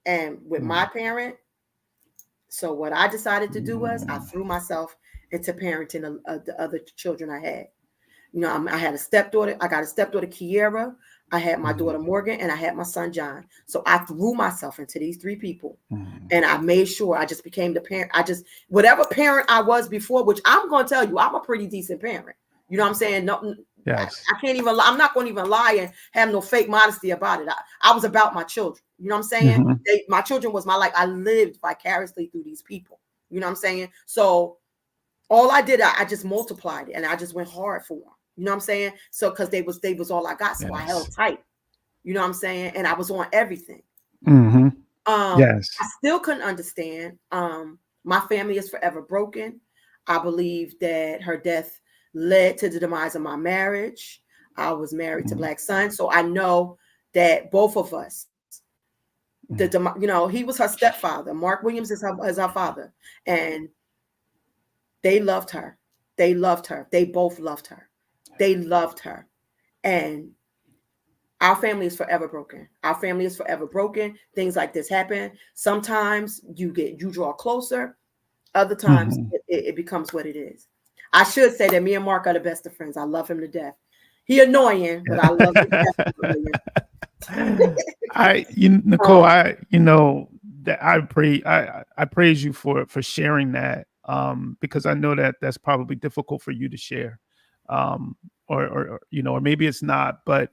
and with my parent. So what I decided to do was I threw myself into parenting the other children I had. You know, I had a stepdaughter. I got a stepdaughter, Kiera. I had my daughter, Morgan, and I had my son, John. So I threw myself into these 3 people, and I made sure I just became the parent. Whatever parent I was before, which I'm going to tell you, I'm a pretty decent parent. You know what I'm saying? No, yes. I can't even lie. I'm not going to even lie and have no fake modesty about it. I was about my children. You know what I'm saying? My children was my life. I lived vicariously through these people. You know what I'm saying? So all I did, I just multiplied it, and I just went hard for them. You know what I'm saying? So because they was all I got. So I held tight. You know what I'm saying? And I was on everything. I still couldn't understand. My family is forever broken. I believe that her death led to the demise of my marriage. I was married to Black son. So I know that both of us, he was her stepfather. Mark Williams is her father. And they loved her. They loved her. They both loved her. They loved her. And our family is forever broken. Our family is forever broken. Things like this happen. Sometimes you draw closer. Other times it becomes what it is. I should say that me and Mark are the best of friends. I love him to death. He annoying, but I love him. Nicole, I praise you for sharing that, because I know that that's probably difficult for you to share. Or maybe it's not, but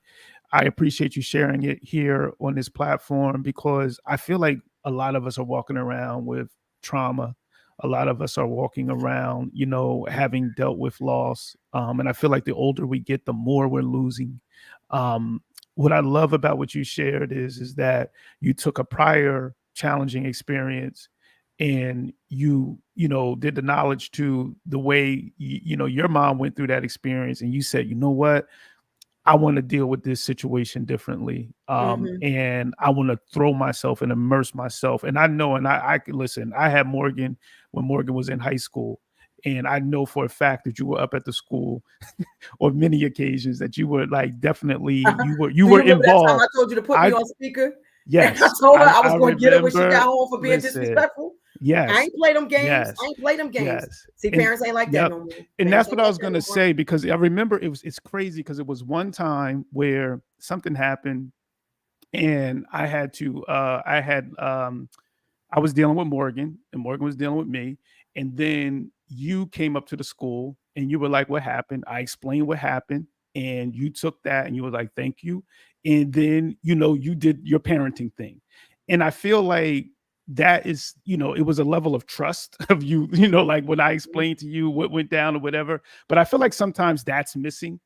I appreciate you sharing it here on this platform, because I feel like a lot of us are walking around with trauma. A lot of us are walking around, having dealt with loss. And I feel like the older we get, the more we're losing. What I love about what you shared is that you took a prior challenging experience and you did the knowledge to the way, your mom went through that experience, and you said, you know what, I want to deal with this situation differently. And I want to throw myself and immerse myself. And I know, and I can listen, I had Morgan when Morgan was in high school. And I know for a fact that you were up at the school on many occasions, that you were definitely, you were involved. That time I told you to put me on speaker? Yes. I told her I was going to get her when she got home for being disrespectful. Yes. I ain't play them games. Yes. I ain't play them games. Yes. See, parents ain't like that no more. And that's what I was going to say, because I remember it's crazy, because it was one time where something happened and I had to, I was dealing with Morgan and Morgan was dealing with me. And then you came up to the school and you were like, what happened? I explained what happened. And you took that and you were like, thank you. And then, you did your parenting thing. And I feel like that is, it was a level of trust of you, like when I explained to you what went down or whatever. But I feel like sometimes that's missing.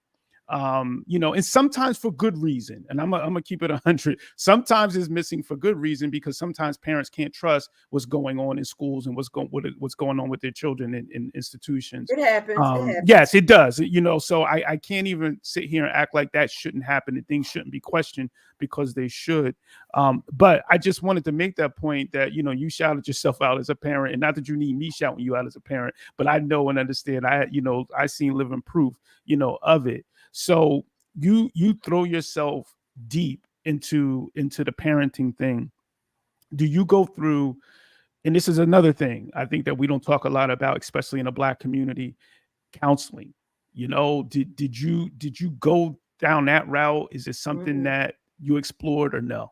And sometimes for good reason. And I'm gonna keep it 100. Sometimes it's missing for good reason, because sometimes parents can't trust what's going on in schools and what's going on with their children in institutions. It happens. Yes, it does. So I can't even sit here and act like that shouldn't happen and things shouldn't be questioned, because they should. But I just wanted to make that point that, you shouted yourself out as a parent, and not that you need me shouting you out as a parent, but I know and understand. I seen living proof, of it. So you throw yourself deep into the parenting thing, do you go through, and this is another thing I think that we don't talk a lot about, especially in the Black community, counseling. Did you go down that route? Is it something that you explored or no?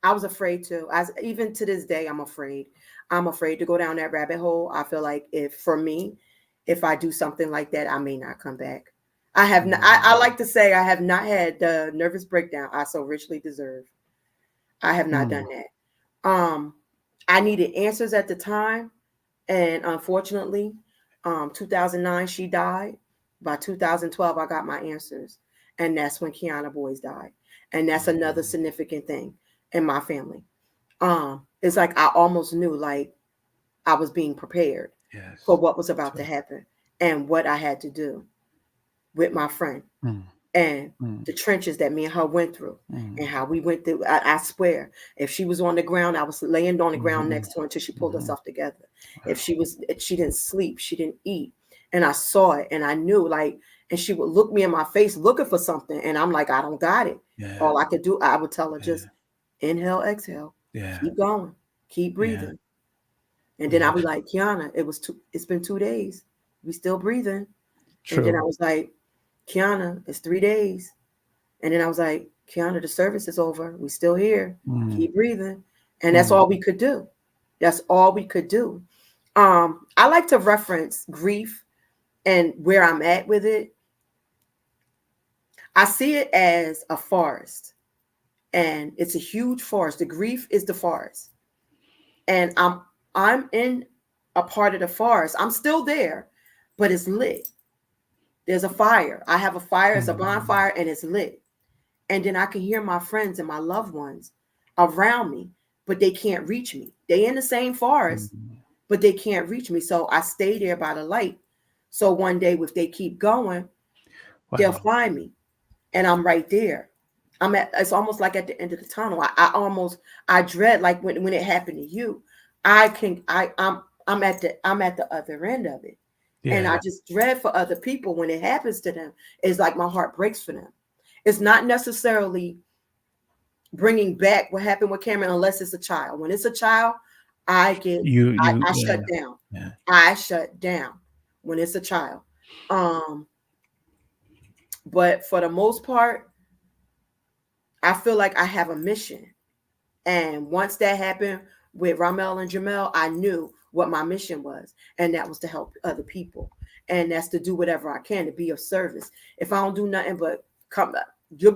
I was afraid to. As even to this day, I'm afraid. I'm afraid to go down that rabbit hole. I feel like if I do something like that, I may not come back. I have not. I like to say I have not had the nervous breakdown I so richly deserve. I have not done that. I needed answers at the time, and unfortunately, 2009 she died. By 2012, I got my answers, and that's when Kiana Boys died, and that's another significant thing in my family. It's like I almost knew, like I was being prepared for what was about to happen and what I had to do with my friend and the trenches that me and her went through and how we went through. I swear, if she was on the ground, I was laying on the ground next to her until she pulled herself together. If she didn't sleep, she didn't eat. And I saw it and I knew, like, and she would look me in my face looking for something. And I'm like, I don't got it. All I could do, I would tell her, just inhale, exhale, keep going, keep breathing. And then I was like, Kiana, it's been 2 days. We still breathing. And then I was like, Kiana, it's 3 days. And then I was like, Kiana, the service is over. We still here. Keep breathing. And that's all we could do. That's all we could do. I like to reference grief and where I'm at with it. I see it as a forest, and it's a huge forest. The grief is the forest. And I'm in a part of the forest. I'm still there, but it's lit. There's a fire. I have a fire. It's a bonfire, and it's lit. And then I can hear my friends and my loved ones around me, but they can't reach me. They in the same forest, but they can't reach me. So I stay there by the light. So one day, if they keep going, they'll find me, and I'm right there. It's almost like at the end of the tunnel. I dread, like when it happened to you. I'm at the other end of it. And I just dread for other people when it happens to them. It's like my heart breaks for them. It's not necessarily bringing back what happened with Cameron unless it's a child. When it's a child, I shut down. I shut down when it's a child. But for the most part, I feel like I have a mission. And once that happened with Ramel and Jamel, I knew what my mission was. And that was to help other people. And that's to do whatever I can to be of service. If I don't do nothing but come back, don't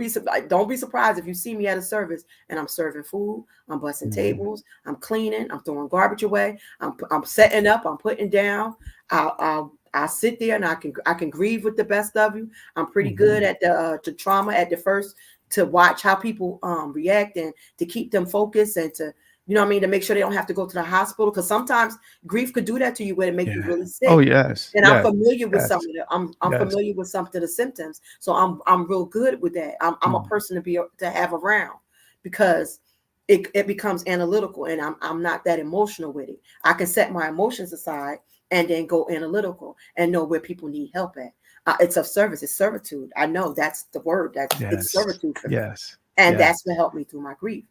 be surprised if you see me at a service and I'm serving food, I'm busting tables, I'm cleaning, I'm throwing garbage away, I'm setting up, I'm putting down. I'll sit there and I can grieve with the best of you. I'm pretty good at the trauma at the first, to watch how people react and to keep them focused and to, you know what I mean, to make sure they don't have to go to the hospital, because sometimes grief could do that to you where it make you really sick. Oh yes. And I'm familiar with some of the I'm familiar with some of the symptoms. So I'm real good with that. I'm a person to have around, because it becomes analytical, and I'm not that emotional with it. I can set my emotions aside and then go analytical and know where people need help at. It's of service. It's servitude. I know that's the word. It's servitude for me. And that's what helped me through my grief.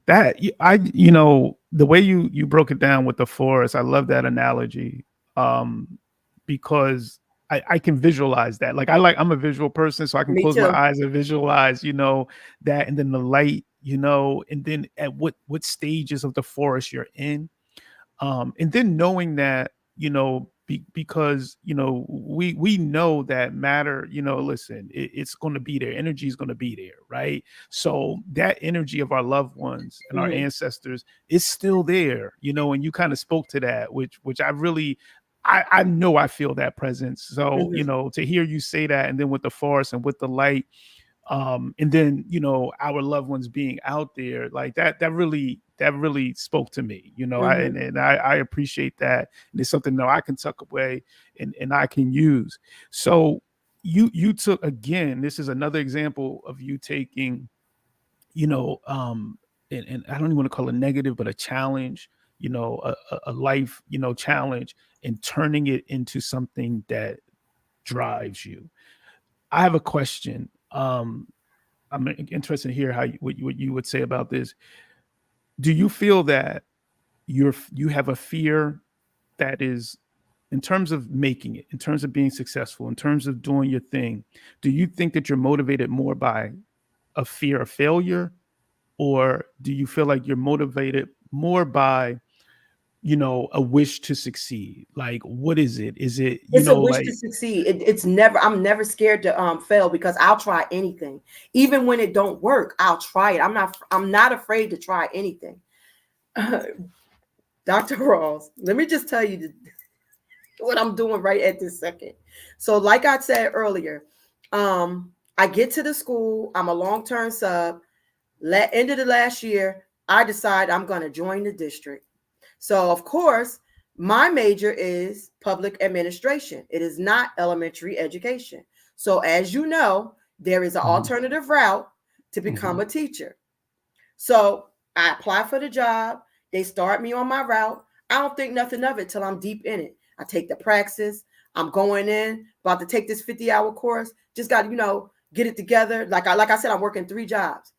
That the way you broke it down with the forest, I love that analogy, because I can visualize that. I'm a visual person, so I can close my eyes and visualize, that, and then the light, and then at what stages of the forest you're in, and then knowing that, because we know that matter, listen, it's going to be there, energy is going to be there, right? So that energy of our loved ones and our ancestors is still there, and you kind of spoke to that, which I really, I know I feel that presence. So to hear you say that, and then with the forest and with the light, and then our loved ones being out there, like that really spoke to me, I appreciate that, and it's something that I can tuck away and I can use. So you took, again, this is another example of you taking, and I don't even want to call it negative, but a challenge, a life challenge, and turning it into something that drives you. I have a question. I'm interested to hear what you would say about this. Do you feel that you have a fear that is, in terms of making it, in terms of being successful, in terms of doing your thing, do you think that you're motivated more by a fear of failure, or do you feel like you're motivated more by, a wish to succeed? Like, what is it? Is it, It's a wish like, to succeed. I'm never scared to fail, because I'll try anything. Even when it don't work, I'll try it. I'm not afraid to try anything. Dr. Ross, let me just tell you what I'm doing right at this second. So like I said earlier, I get to the school, I'm a long-term sub. End of the last year, I decide I'm going to join the district. So of course, my major is public administration. It is not elementary education. So as you know, there is an alternative route to become a teacher. So I apply for the job. They start me on my route. I don't think nothing of it till I'm deep in it. I take the praxis. I'm going in, about to take this 50-hour course. Just got to, get it together. Like I said, I'm working 3 jobs.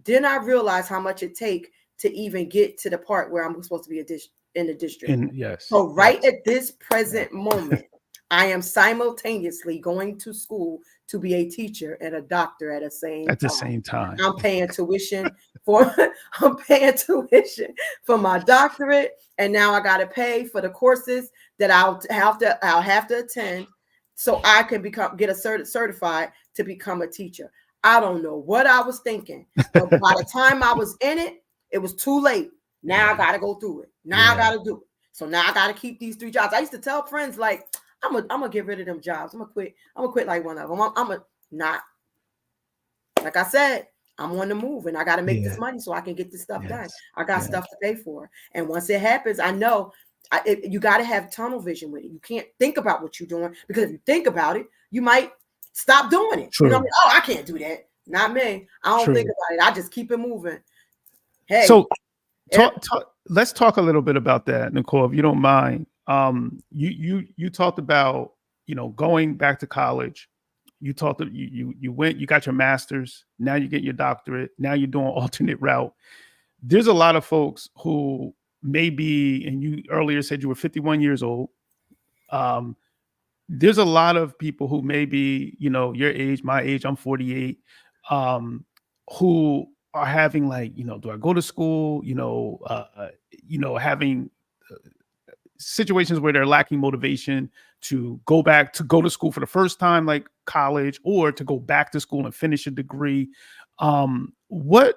Then I realized how much it take to even get to the part where I'm supposed to be in the district. Yes. So right at this present moment, I am simultaneously going to school to be a teacher and a doctor at the same time. I'm paying tuition for my doctorate, and now I got to pay for the courses that I'll have to attend so I can get certified to become a teacher. I don't know what I was thinking, but by the time I was in it, it was too late. Now I got to go through it. Now I got to do it. So now I got to keep these 3 jobs. I used to tell friends, like, I'm gonna get rid of them jobs. I'm gonna quit like one of them. I'm not. Like I said, I'm on the move, and I got to make this money so I can get this stuff done. I got stuff to pay for, and once it happens, I know you got to have tunnel vision with it. You can't think about what you're doing, because if you think about it, you might stop doing it. True. You know what I mean? Oh, I can't do that. Not me. I don't think about it. I just keep it moving. Hey. So let's talk a little bit about that, Nicole, if you don't mind. You talked about, going back to college. You talked, you went, you got your master's. Now you get your doctorate. Now you're doing alternate route. There's a lot of folks who maybe, and you earlier said you were 51 years old. There's a lot of people who maybe, your age, my age, I'm 48, who are having, like, do I go to school? Having situations where they're lacking motivation to go to school for the first time, like college, or to go back to school and finish a degree. What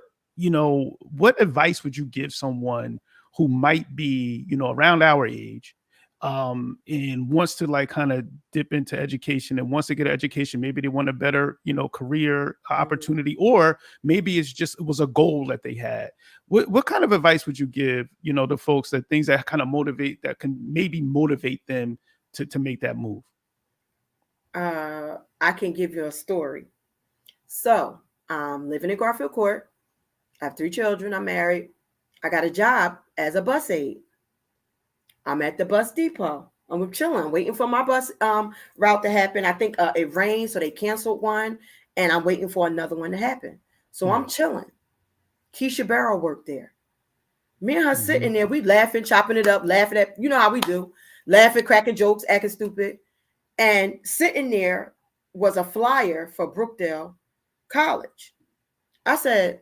advice would you give someone who might be, around our age, and wants to, like, kind of dip into education, and wants to get an education? Maybe they want a better, career opportunity, or maybe it was a goal that they had. What kind of advice would you give, to folks, that things that kind of that can maybe motivate them to make that move? I can give you a story. So I'm living in Garfield Court. I have 3 children. I'm married. I got a job as a bus aide. I'm at the bus depot. I'm chilling, waiting for my bus route to happen. I think it rained, so they canceled one, and I'm waiting for another one to happen. So I'm chilling. Keisha Barrow worked there. Me and her sitting there, we laughing, chopping it up, laughing at, how we do, laughing, cracking jokes, acting stupid. And sitting there was a flyer for Brookdale College. I said,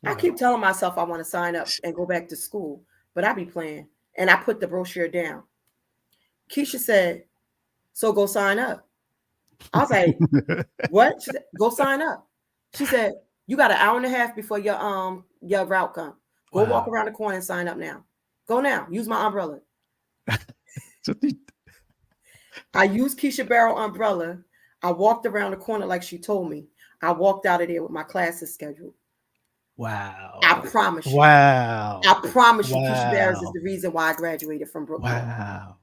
I keep telling myself I want to sign up and go back to school, but I be playing. And I put the brochure down. Keisha said, so go sign up. I was like, what? She said, go sign up. She said, you got an hour and a half before your route come. Go walk around the corner and sign up now. Go now. Use my umbrella. I used Keisha Barrow umbrella. I walked around the corner like she told me. I walked out of there with my classes scheduled. Wow. I promise you. Wow. I promise you, Keisha Barrow is the reason why I graduated from Brooklyn. Wow.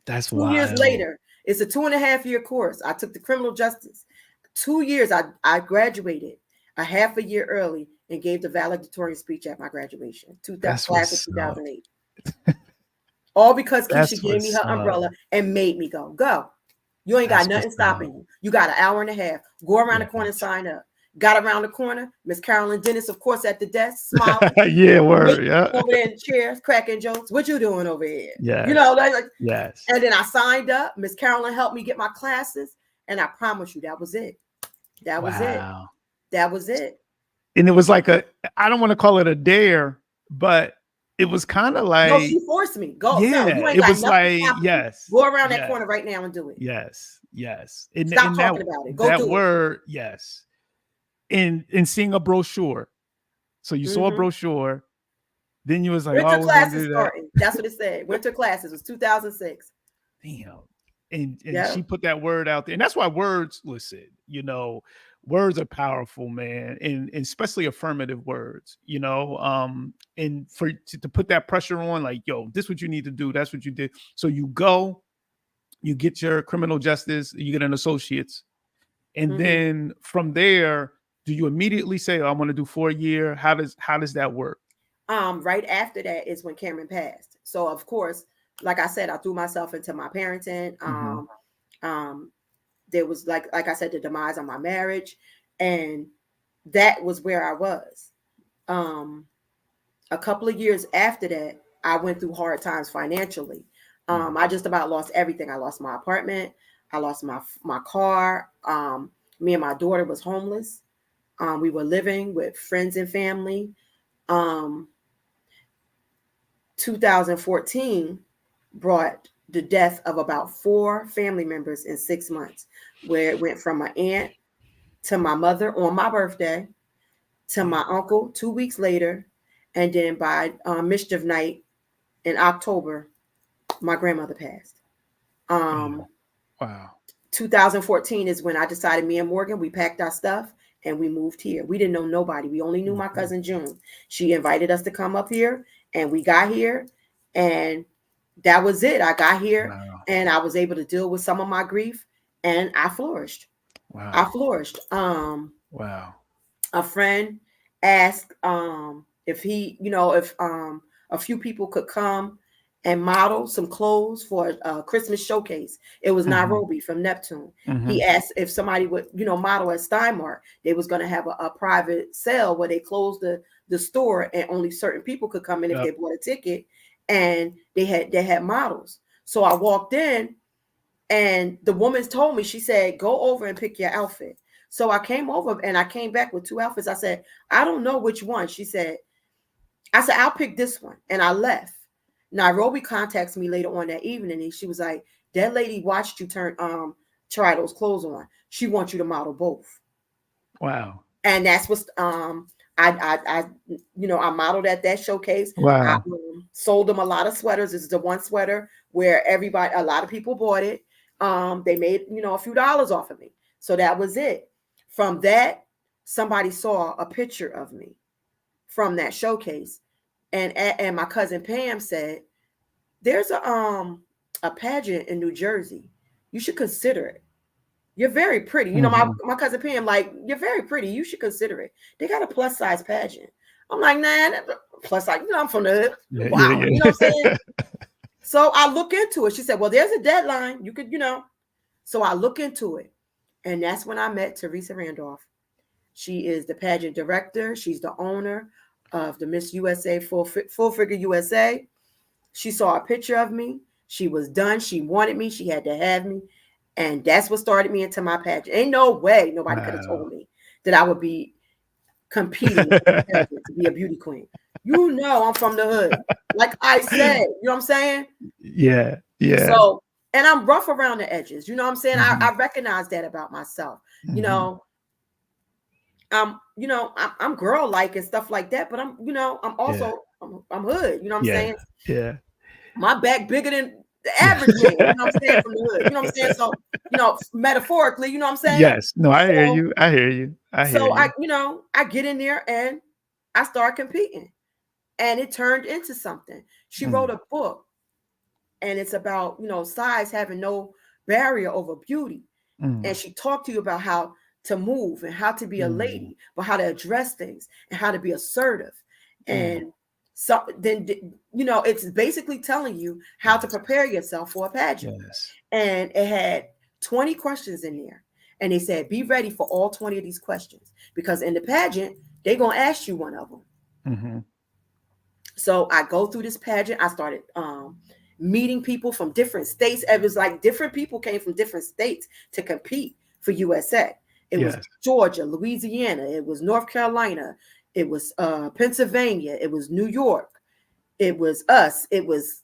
That's 2 years later. It's a 2.5-year course. I took the criminal justice. 2 years, I graduated a half a year early and gave the valedictorian speech at my graduation. Class of 2008. All because Keisha gave me her umbrella and made me go. You ain't got That's nothing what's stopping up. you. You got an hour and a half. Go around the corner and Yes. sign up. Got around the corner, Miss Carolyn Dennis, of course, at the desk, smiling. Yeah, word. Yeah. Over there in the chairs, cracking jokes. What you doing over here? Yes. You know, like, Yes. and then I signed up. Miss Carolyn helped me get my classes, and I promise you, that was it. That was it. Wow. That was it. And it was like I don't want to call it a dare, but it was kind of No, like, she forced me. Go. yeah, No, you ain't it got was nothing like, stopping you. yes. Go around that Yes. corner right now and do it. Yes. Yes. Stop And talking about it. Go that do word, yes. In seeing a brochure. So you it. saw a brochure, then you was like, Winter oh, we're gonna classes do that. starting. That's what it said. Winter classes was 2006. Damn. And Yeah. she put that word out there. And that's why words, listen, you know, words are powerful, man. And especially affirmative words, you know. And to put that pressure on, like, yo, this is what you need to do. That's what you did. So you go, you get your criminal justice, you get an associate's. And then from there, do you immediately say, oh, I'm gonna do 4 year? How does that work? Right after that is when Cameron passed. So of course, like I said, I threw myself into my parenting. There was like I said, the demise of my marriage, and that was where I was. A couple of years after that, I went through hard times financially. I just about lost everything. I lost my apartment. I lost my car. Me and my daughter was homeless. We were living with friends and family. 2014 brought the death of about 4 family members in 6 months, where it went from my aunt to my mother on my birthday to my uncle 2 weeks later, and then by mischief night in October, my grandmother passed. Wow. 2014 is when I decided, me and Morgan, we packed our stuff and we moved here. We didn't know nobody. We only knew my cousin June. She invited us to come up here, and we got here, and that was it. I got here and I was able to deal with some of my grief, and I flourished. I flourished. Wow. A friend asked if he, if a few people could come and model some clothes for a Christmas showcase. It was Nairobi from Neptune. He asked if somebody would, model at Steinmart. They was going to have a private sale where they closed the store, and only certain people could come in if they bought a ticket, and they had models. So I walked in, and the woman told me, she said, go over and pick your outfit. So I came over and I came back with 2 outfits. I said, I don't know which one. I said, I'll pick this one. And I left. Nairobi contacts me later on that evening, and she was like, that lady watched you try those clothes on. She wants you to model both. Wow. And that's what I modeled at that showcase. Wow. I sold them a lot of sweaters. This is the one sweater where a lot of people bought it. They made, a few dollars off of me. So that was it. From that, somebody saw a picture of me from that showcase. And my cousin Pam said, there's a pageant in New Jersey. You should consider it. You're very pretty. My cousin Pam, like, you're very pretty. You should consider it. They got a plus size pageant. I'm like, nah, plus size. I'm from the hood. Wow. You know what I'm saying? So I look into it. She said, well, there's a deadline. You could, So I look into it. And that's when I met Teresa Randolph. She is the pageant director. She's the owner of the Miss USA Full Figure USA. She saw a picture of me. She was done. She wanted me. She had to have me. And that's what started me into my pageant. Ain't no way nobody could have told me that I would be competing to be a beauty queen. I'm from the hood. Like I said, you know what I'm saying? Yeah. Yeah. So, and I'm rough around the edges. You know what I'm saying? I recognize that about myself. I'm girl-like and stuff like that, but I'm also I'm hood. You know what I'm saying? Yeah. My back bigger than the average man. You know what I'm saying? From the hood. You know what I'm saying? So, metaphorically, you know what I'm saying? Yes. No, I hear you. I hear you. I get in there and I start competing, and it turned into something. She wrote a book, and it's about, size having no barrier over beauty. And she talked to you about how to move and how to be a lady, but how to address things and how to be assertive. And so then, it's basically telling you how to prepare yourself for a pageant. And it had 20 questions in there. And they said, be ready for all 20 of these questions, because in the pageant, they're going to ask you one of them. Mm-hmm. So I go through this pageant. I started meeting people from different states. It was like different people came from different states to compete for USA. It was Georgia, Louisiana. It was North Carolina. It was Pennsylvania. It was New York. It was us. It was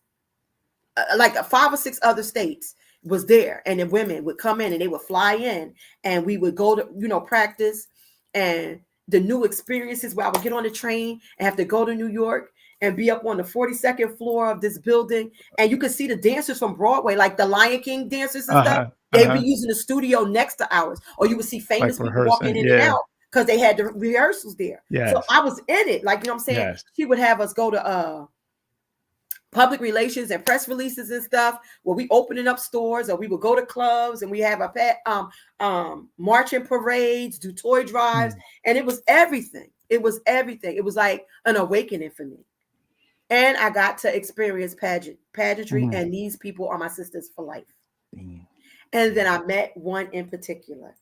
like 5 or 6 other states was there. And the women would come in and they would fly in, and we would go to, practice, and the new experiences where I would get on the train and have to go to New York and be up on the 42nd floor of this building. And you could see the dancers from Broadway, like the Lion King dancers and stuff. They'd be using the studio next to ours. Or you would see famous people walking in and out because they had the rehearsals there. So I was in it. Like, you know what I'm saying? She would have us go to public relations and press releases and stuff where we opening up stores, or we would go to clubs and we have a marching parades, do toy drives. And it was everything. It was everything. It was like an awakening for me. And I got to experience pageantry, and these people are my sisters for life. And then I met one in particular.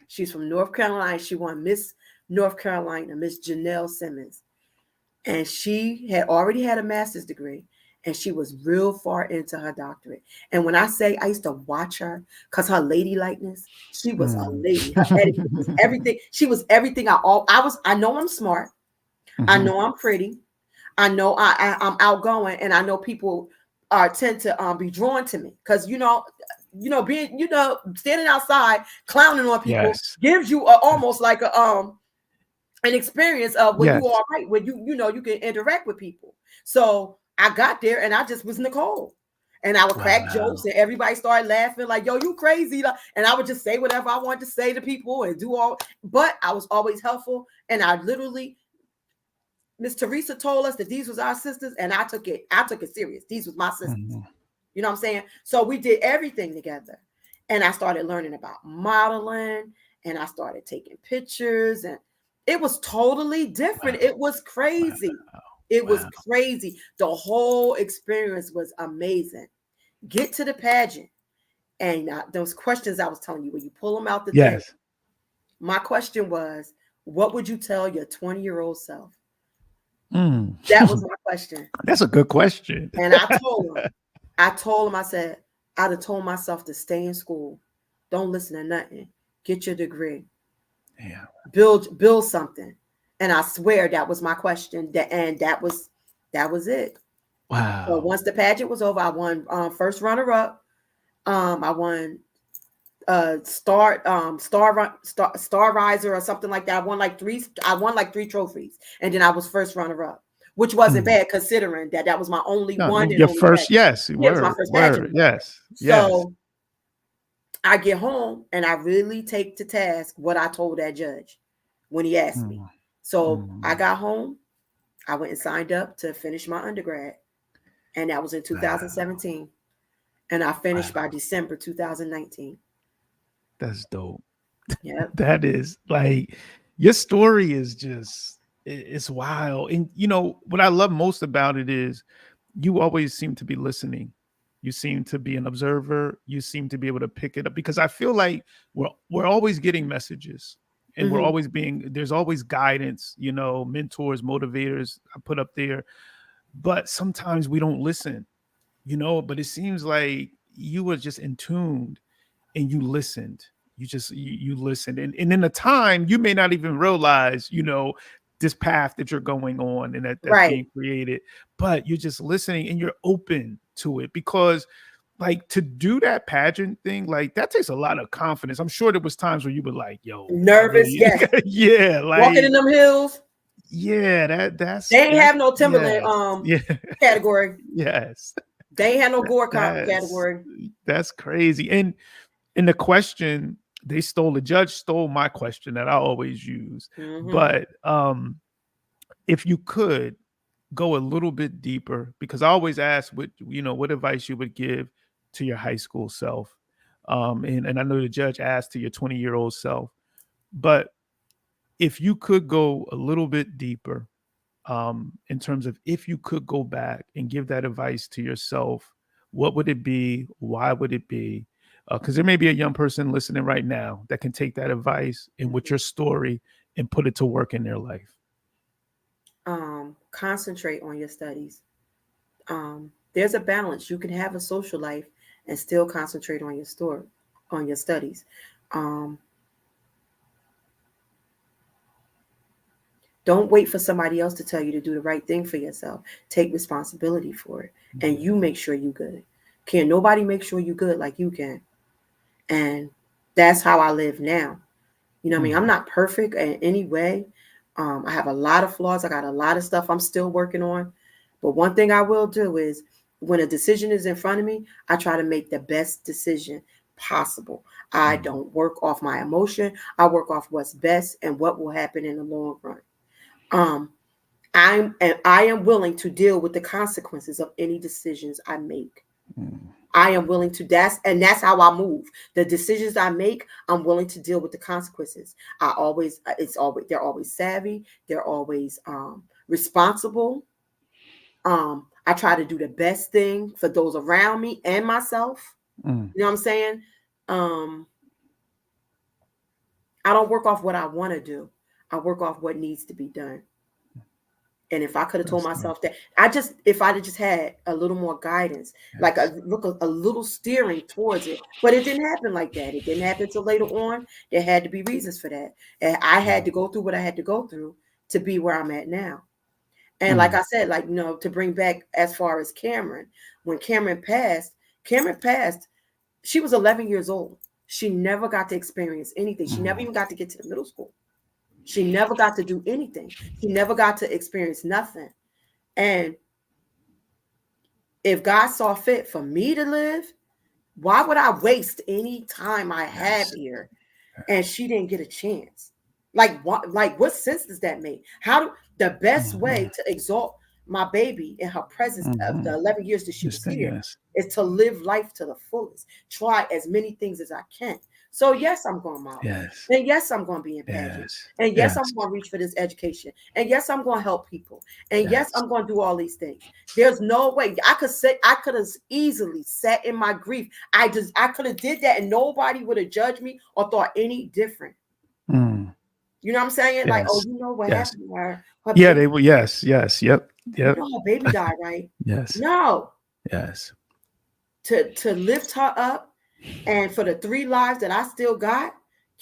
She's from North Carolina. She won Miss North Carolina, Miss Janelle Simmons. And she had already had a master's degree, and she was real far into her doctorate. And when I say I used to watch her, because her ladylikeness, she was a lady. Her etiquette was everything. She was everything I was. I know I'm smart. I know I'm pretty. I know I'm outgoing, and I know people tend to be drawn to me because being standing outside clowning on people gives you almost like an experience of when you are right, when you can interact with people. So I got there and I just was Nicole, and I would crack jokes, and everybody started laughing like, "Yo, you crazy!" And I would just say whatever I wanted to say to people and do all. But I was always helpful, and I literally. Miss Teresa told us that these was our sisters, and I took it serious. These was my sisters. You know what I'm saying? So we did everything together. And I started learning about modeling, and I started taking pictures, and it was totally different. It was crazy. It was crazy. The whole experience was amazing. Get to the pageant. And those questions I was telling you, when you pull them out the thing, my question was, what would you tell your 20-year-old self? That was my question. That's a good question. And I told him, I said, I'd have told myself to stay in school. Don't listen to nothing. Get your degree. Yeah. Build something. And I swear that was my question. And that was it. Wow. So once the pageant was over, I won first runner-up. I won star riser or something like that. I won like 3 trophies, and then I was first runner-up, which wasn't bad considering that was my only one. Your first, it was my first pageant. Yes. So I get home and I really take to task what I told that judge when he asked me. So I got home, I went and signed up to finish my undergrad, and that was in 2017, and I finished by December 2019. That's dope. Yeah. That is like, your story is just, it's wild. And what I love most about it is you always seem to be listening. You seem to be an observer. You seem to be able to pick it up, because I feel like we're always getting messages, and we're always there's always guidance, mentors, motivators I put up there, but sometimes we don't listen, but it seems like you were just in tune. And you listened. You listened. And in the time, you may not even realize, this path that you're going on and that's being created, but you're just listening and you're open to it, because like, to do that pageant thing, like, that takes a lot of confidence. I'm sure there was times where you were like, yo, nervous. Yeah. Like walking in them hills. Yeah. They ain't have no Timberland category. Yes. They ain't had no Gore category. That's crazy. And in the question, the judge stole my question that I always use. But if you could go a little bit deeper, because I always ask what advice you would give to your high school self. And I know the judge asked to your 20-year-old self, but if you could go a little bit deeper, in terms of, if you could go back and give that advice to yourself, what would it be? Why would it be? Because there may be a young person listening right now that can take that advice and with your story and put it to work in their life. Concentrate on your studies. There's a balance. You can have a social life and still concentrate on your studies. Don't wait for somebody else to tell you to do the right thing for yourself. Take responsibility for it, and you make sure you good. Can nobody make sure you good like you can? And that's how I live now. You know what I mean? I'm not perfect in any way. I have a lot of flaws. I got a lot of stuff I'm still working on. But one thing I will do is when a decision is in front of me, I try to make the best decision possible. I don't work off my emotion. I work off what's best and what will happen in the long run. I am willing to deal with the consequences of any decisions I make. I am willing to that's how I move. The decisions I make, I'm willing to deal with the consequences. They're always savvy. They're always responsible. I try to do the best thing for those around me and myself. You know what I'm saying? I don't work off what I want to do. I work off what needs to be done. And if I could have told myself that, if I'd have just had a little more guidance, like a little steering towards it, but it didn't happen like that. It didn't happen until later on. There had to be reasons for that. And I had to go through what I had to go through to be where I'm at now. And like I said, to bring back as far as Cameron, when Cameron passed, she was 11 years old. She never got to experience anything. She never even got to get to the middle school. She never got to do anything. She never got to experience nothing. And if God saw fit for me to live, why would I waste any time I had here and she didn't get a chance? Like what sense does that make? The best way to exalt my baby in her presence of the 11 years that she was here is to live life to the fullest. Try as many things as I can. So yes, I'm going to model. And yes, I'm going to be in pageant. And yes, I'm going to reach for this education. And yes, I'm going to help people. And yes, I'm going to do all these things. There's no way I could have easily sat in my grief. I could have did that and nobody would have judged me or thought any different. You know what I'm saying? Like, oh, you know what happened to her? They were. Yes. Yep. You know her baby died, right? Yes. No. Yes. To lift her up, and for the 3 lives that I still got,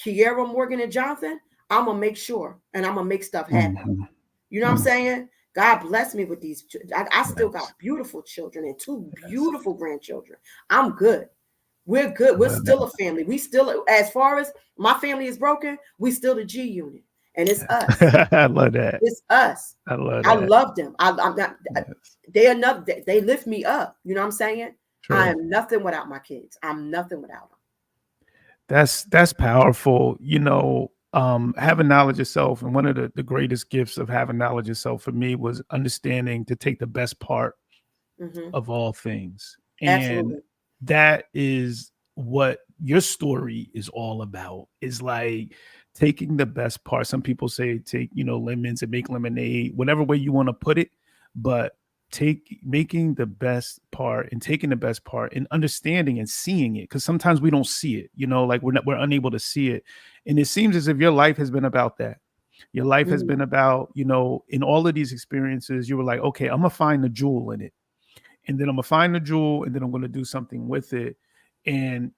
Kiera, Morgan, and Jonathan, I'm gonna make sure, and I'm gonna make stuff happen. You know what I'm saying? God bless me with these. I still got beautiful children and 2 beautiful grandchildren. I'm good. We're good. We're still a family. We still, as far as my family is broken, we still the G unit, and it's us. I love that. It's us. I love that. I love them. I'm not. They are not. They lift me up. You know what I'm saying? True. I am nothing without my kids. I'm nothing without them. That's powerful. Having knowledge of self, and one of the greatest gifts of having knowledge of self for me was understanding to take the best part of all things. And absolutely. That is what your story is all about, is like taking the best part. Some people say take, lemons and make lemonade, whatever way you want to put it, but making the best part and taking the best part and understanding and seeing it. Because sometimes we don't see it, like we're unable to see it. And it seems as if your life has been about that. Your life has been about, in all of these experiences, you were like, okay, I'm gonna find the jewel in it. And then I'm gonna find the jewel, and then I'm gonna do something with it. And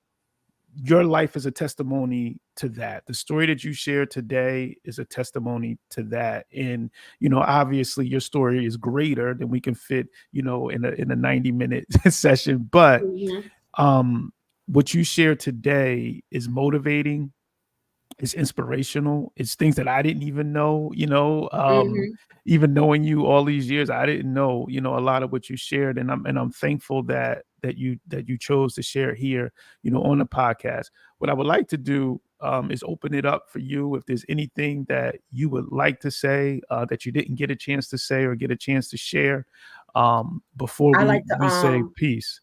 your life is a testimony to that. The story that you shared today is a testimony to that. And, obviously your story is greater than we can fit, in a 90-minute session. But what you shared today is motivating. It's inspirational. It's things that I didn't even know, even knowing you all these years, I didn't know, a lot of what you shared. And I'm thankful that you chose to share here, on the podcast. What I would like to do is open it up for you. If there's anything that you would like to say that you didn't get a chance to say or get a chance to share before we say peace.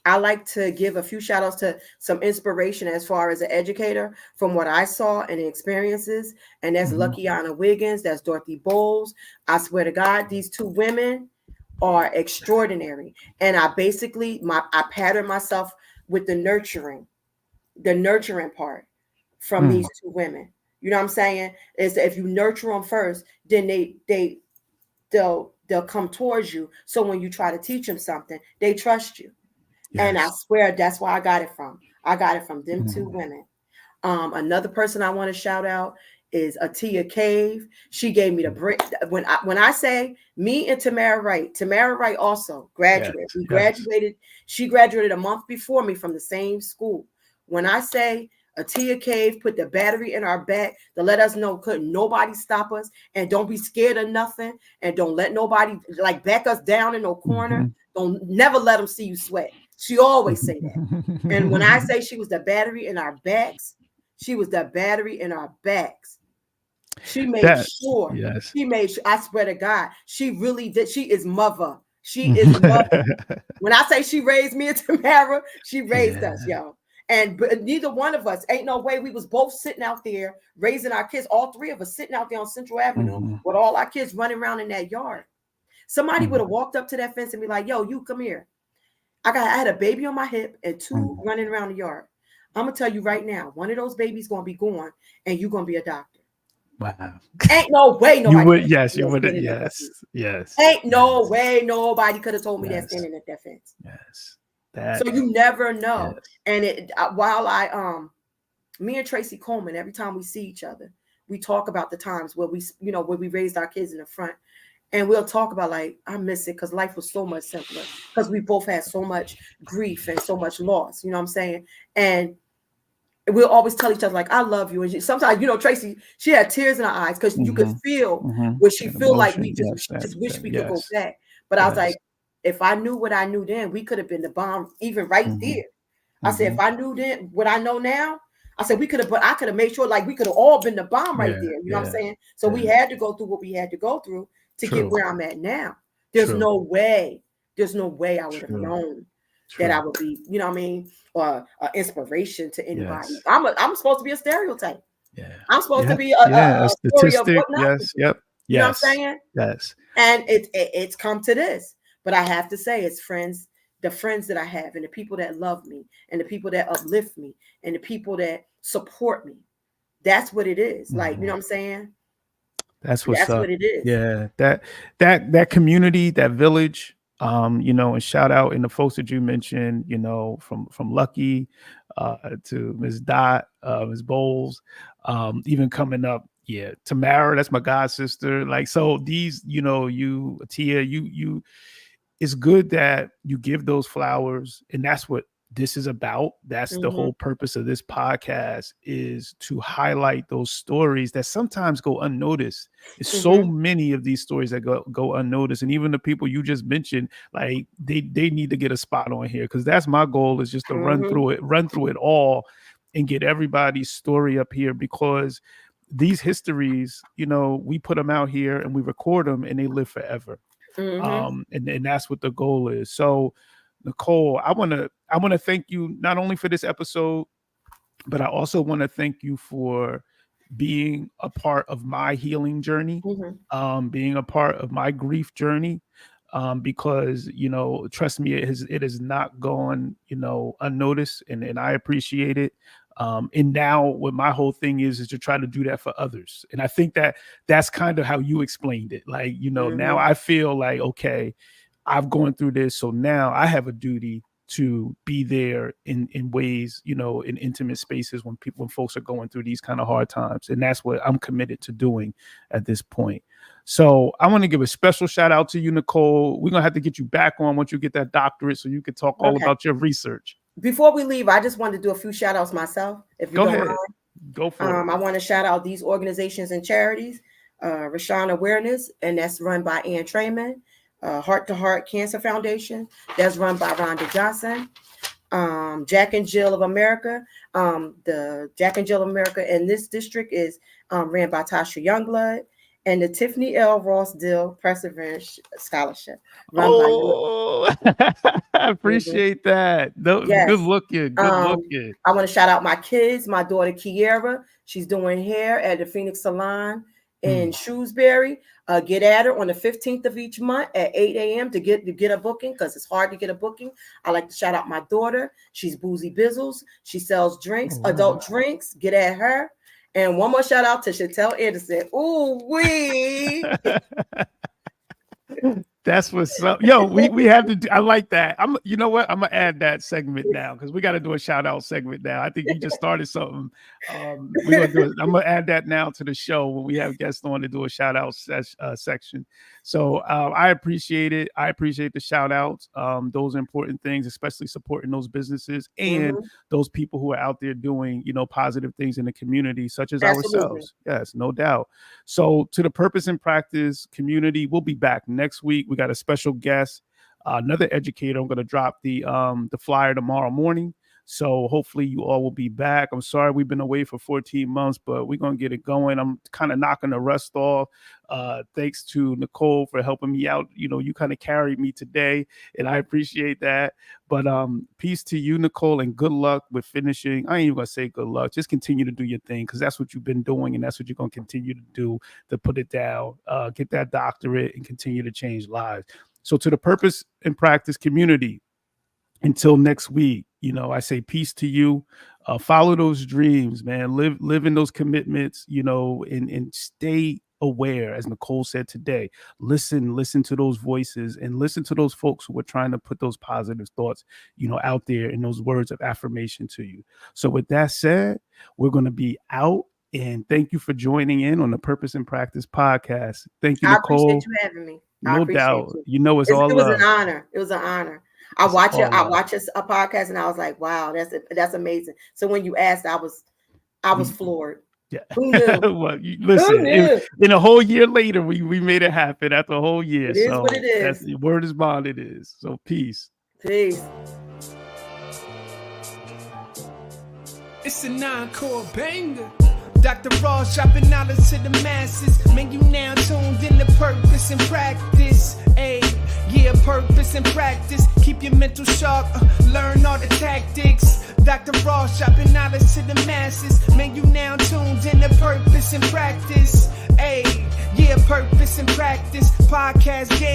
I like to give a few shout outs to some inspiration as far as an educator from what I saw and the experiences. And that's Luckiana Wiggins. That's Dorothy Bowles. I swear to God, these 2 women are extraordinary. And I basically, I pattern myself with the nurturing. the nurturing part from these two women. You know what I'm saying? Is that if you nurture them first, then they'll come towards you. So when you try to teach them something, they trust you. Yes. And I swear that's where I got it from. I got it from them two women. Another person I want to shout out is Atia Cave. She gave me the break. When I say me and Tamara Wright also graduated. Yes, we graduated. She graduated a month before me from the same school. When I say Atia Cave put the battery in our back to let us know couldn't nobody stop us, and don't be scared of nothing, and don't let nobody like back us down in no corner. Don't never let them see you sweat. She always say that. And when I say she was the battery in our backs, she was the battery in our backs. She made sure. Yes. She made sure. I swear to God, she really did. She is mother. She is mother. When I say she raised me and Tamara, she raised us, yo. And neither one of us, ain't no way we was both sitting out there raising our kids. All three of us sitting out there on Central Avenue with all our kids running around in that yard. Somebody would have walked up to that fence and be like, yo, you come here. I had a baby on my hip and two running around the yard. I'm gonna tell you right now, one of those babies gonna be gone, and you're gonna be a doctor. Wow! Ain't no way nobody. You would, yes, you would. Yes. Ain't no way nobody could have told me that standing at that fence. Yes. So you never know. Yes. And while me and Tracy Coleman, every time we see each other, we talk about the times where where we raised our kids in the front. And we'll talk about like, I miss it because life was so much simpler because we both had so much grief and so much loss. You know what I'm saying? And we'll always tell each other like, I love you. And sometimes, Tracy, she had tears in her eyes because you could feel what she feel like we just wish we could go back. But I was like, if I knew what I knew then, we could have been the bomb even right there. I said, if I knew then what I know now, I said, I could have made sure like we could have all been the bomb right there. You know what I'm saying? So we had to go through what we had to go through to get where I'm at now. There's no way I would have known that I would be, you know what I mean, or inspiration to anybody. Yes. I'm supposed to be a stereotype. Yeah. I'm supposed to be a statistic. Yes. Yep. You know what I'm saying? Yes. And it's come to this. But I have to say it's friends, the friends that I have and the people that love me and the people that uplift me and the people that support me. That's what it is. Like, you know what I'm saying? That's what it is. Yeah, that community, that village, and shout out in the folks that you mentioned, from Lucky to Ms. Dot, Ms. Bowles, even coming up, Tamara, that's my god sister. Like, so these, you, Tia, you, it's good that you give those flowers, and that's what this is about. That's the whole purpose of this podcast, is to highlight those stories that sometimes go unnoticed. There's so many of these stories that go unnoticed. And even the people you just mentioned, like they need to get a spot on here, because that's my goal, is just to run through it all and get everybody's story up here, because these histories, we put them out here and we record them and they live forever. And that's what the goal is. So Nicole, I want to thank you not only for this episode, but I also want to thank you for being a part of my healing journey, being a part of my grief journey, because, trust me, it has not gone, unnoticed, and I appreciate it. And now what my whole thing is to try to do that for others. And I think that's kind of how you explained it. Like, now I feel like, okay, I've gone through this, so now I have a duty to be there in ways, in intimate spaces when folks are going through these kind of hard times. And that's what I'm committed to doing at this point. So I want to give a special shout out to you, Nicole. We're going to have to get you back on once you get that doctorate so you can talk all about your research. Before we leave, I just wanted to do a few shout outs myself. If you don't mind. Go for it. I want to shout out these organizations and charities, Rashawn Awareness, and that's run by Ann Trayman. Heart to Heart Cancer Foundation, that's run by Rhonda Johnson. Jack and Jill of America, the Jack and Jill of America in this district is ran by Tasha Youngblood, and the Tiffany L. Ross Dill Perseverance Scholarship. I appreciate that. Yes. Good looking. I want to shout out my kids, my daughter Kiera. She's doing hair at the Phoenix Salon in Shrewsbury. Get at her on the 15th of each month at 8 a.m. to get a booking, because it's hard to get a booking. I like to shout out my daughter. She's Boozy Bizzles. She sells drinks, adult drinks. Get at her. And one more shout out to Chantel Anderson. Ooh, wee. That's what's up. Yo, we have to do, I like that. You know what? I'm gonna add that segment now, because we got to do a shout out segment now. I think you just started something. We're gonna do it. I'm gonna add that now to the show when we have guests on to do a shout out section. So I appreciate it. I appreciate the shout outs. Those are important things, especially supporting those businesses and those people who are out there doing, positive things in the community, such as ourselves. Yes, no doubt. So to the Purpose and Practice community, we'll be back next week. We got a special guest, another educator. I'm going to drop the flyer tomorrow morning. So hopefully you all will be back. I'm sorry we've been away for 14 months, but we're going to get it going. I'm kind of knocking the rust off. Thanks to Nicole for helping me out. You kind of carried me today, and I appreciate that. But peace to you, Nicole, and good luck with finishing. I ain't even going to say good luck. Just continue to do your thing, because that's what you've been doing, and that's what you're going to continue to do, to put it down, get that doctorate, and continue to change lives. So to the Purpose and Practice community, until next week, I say peace to you. Follow those dreams, man. Live in those commitments, and stay aware, as Nicole said today. Listen to those voices, and listen to those folks who are trying to put those positive thoughts, out there, in those words of affirmation to you. So with that said, we're going to be out. And thank you for joining in on the Purpose and Practice podcast. Thank you, Nicole. I appreciate you having me. No doubt. It was all It was an honor. It was an honor. I watch a podcast, and I was like, wow, that's amazing. So when you asked, I was floored. Yeah. Who knew? Well, listen, in a whole year later, we made it happen after a whole year. It is what it is. That's, word is bond, it is. So peace. Peace. It's a non-core banger. Dr. Ross dropping knowledge to the masses. Man, you now tuned in to Purpose and Practice. Purpose and practice. Keep your mental sharp. Learn all the tactics. Dr. Ross dropping knowledge to the masses. Man, you now tuned in to Purpose and Practice. Purpose and Practice. Podcast game.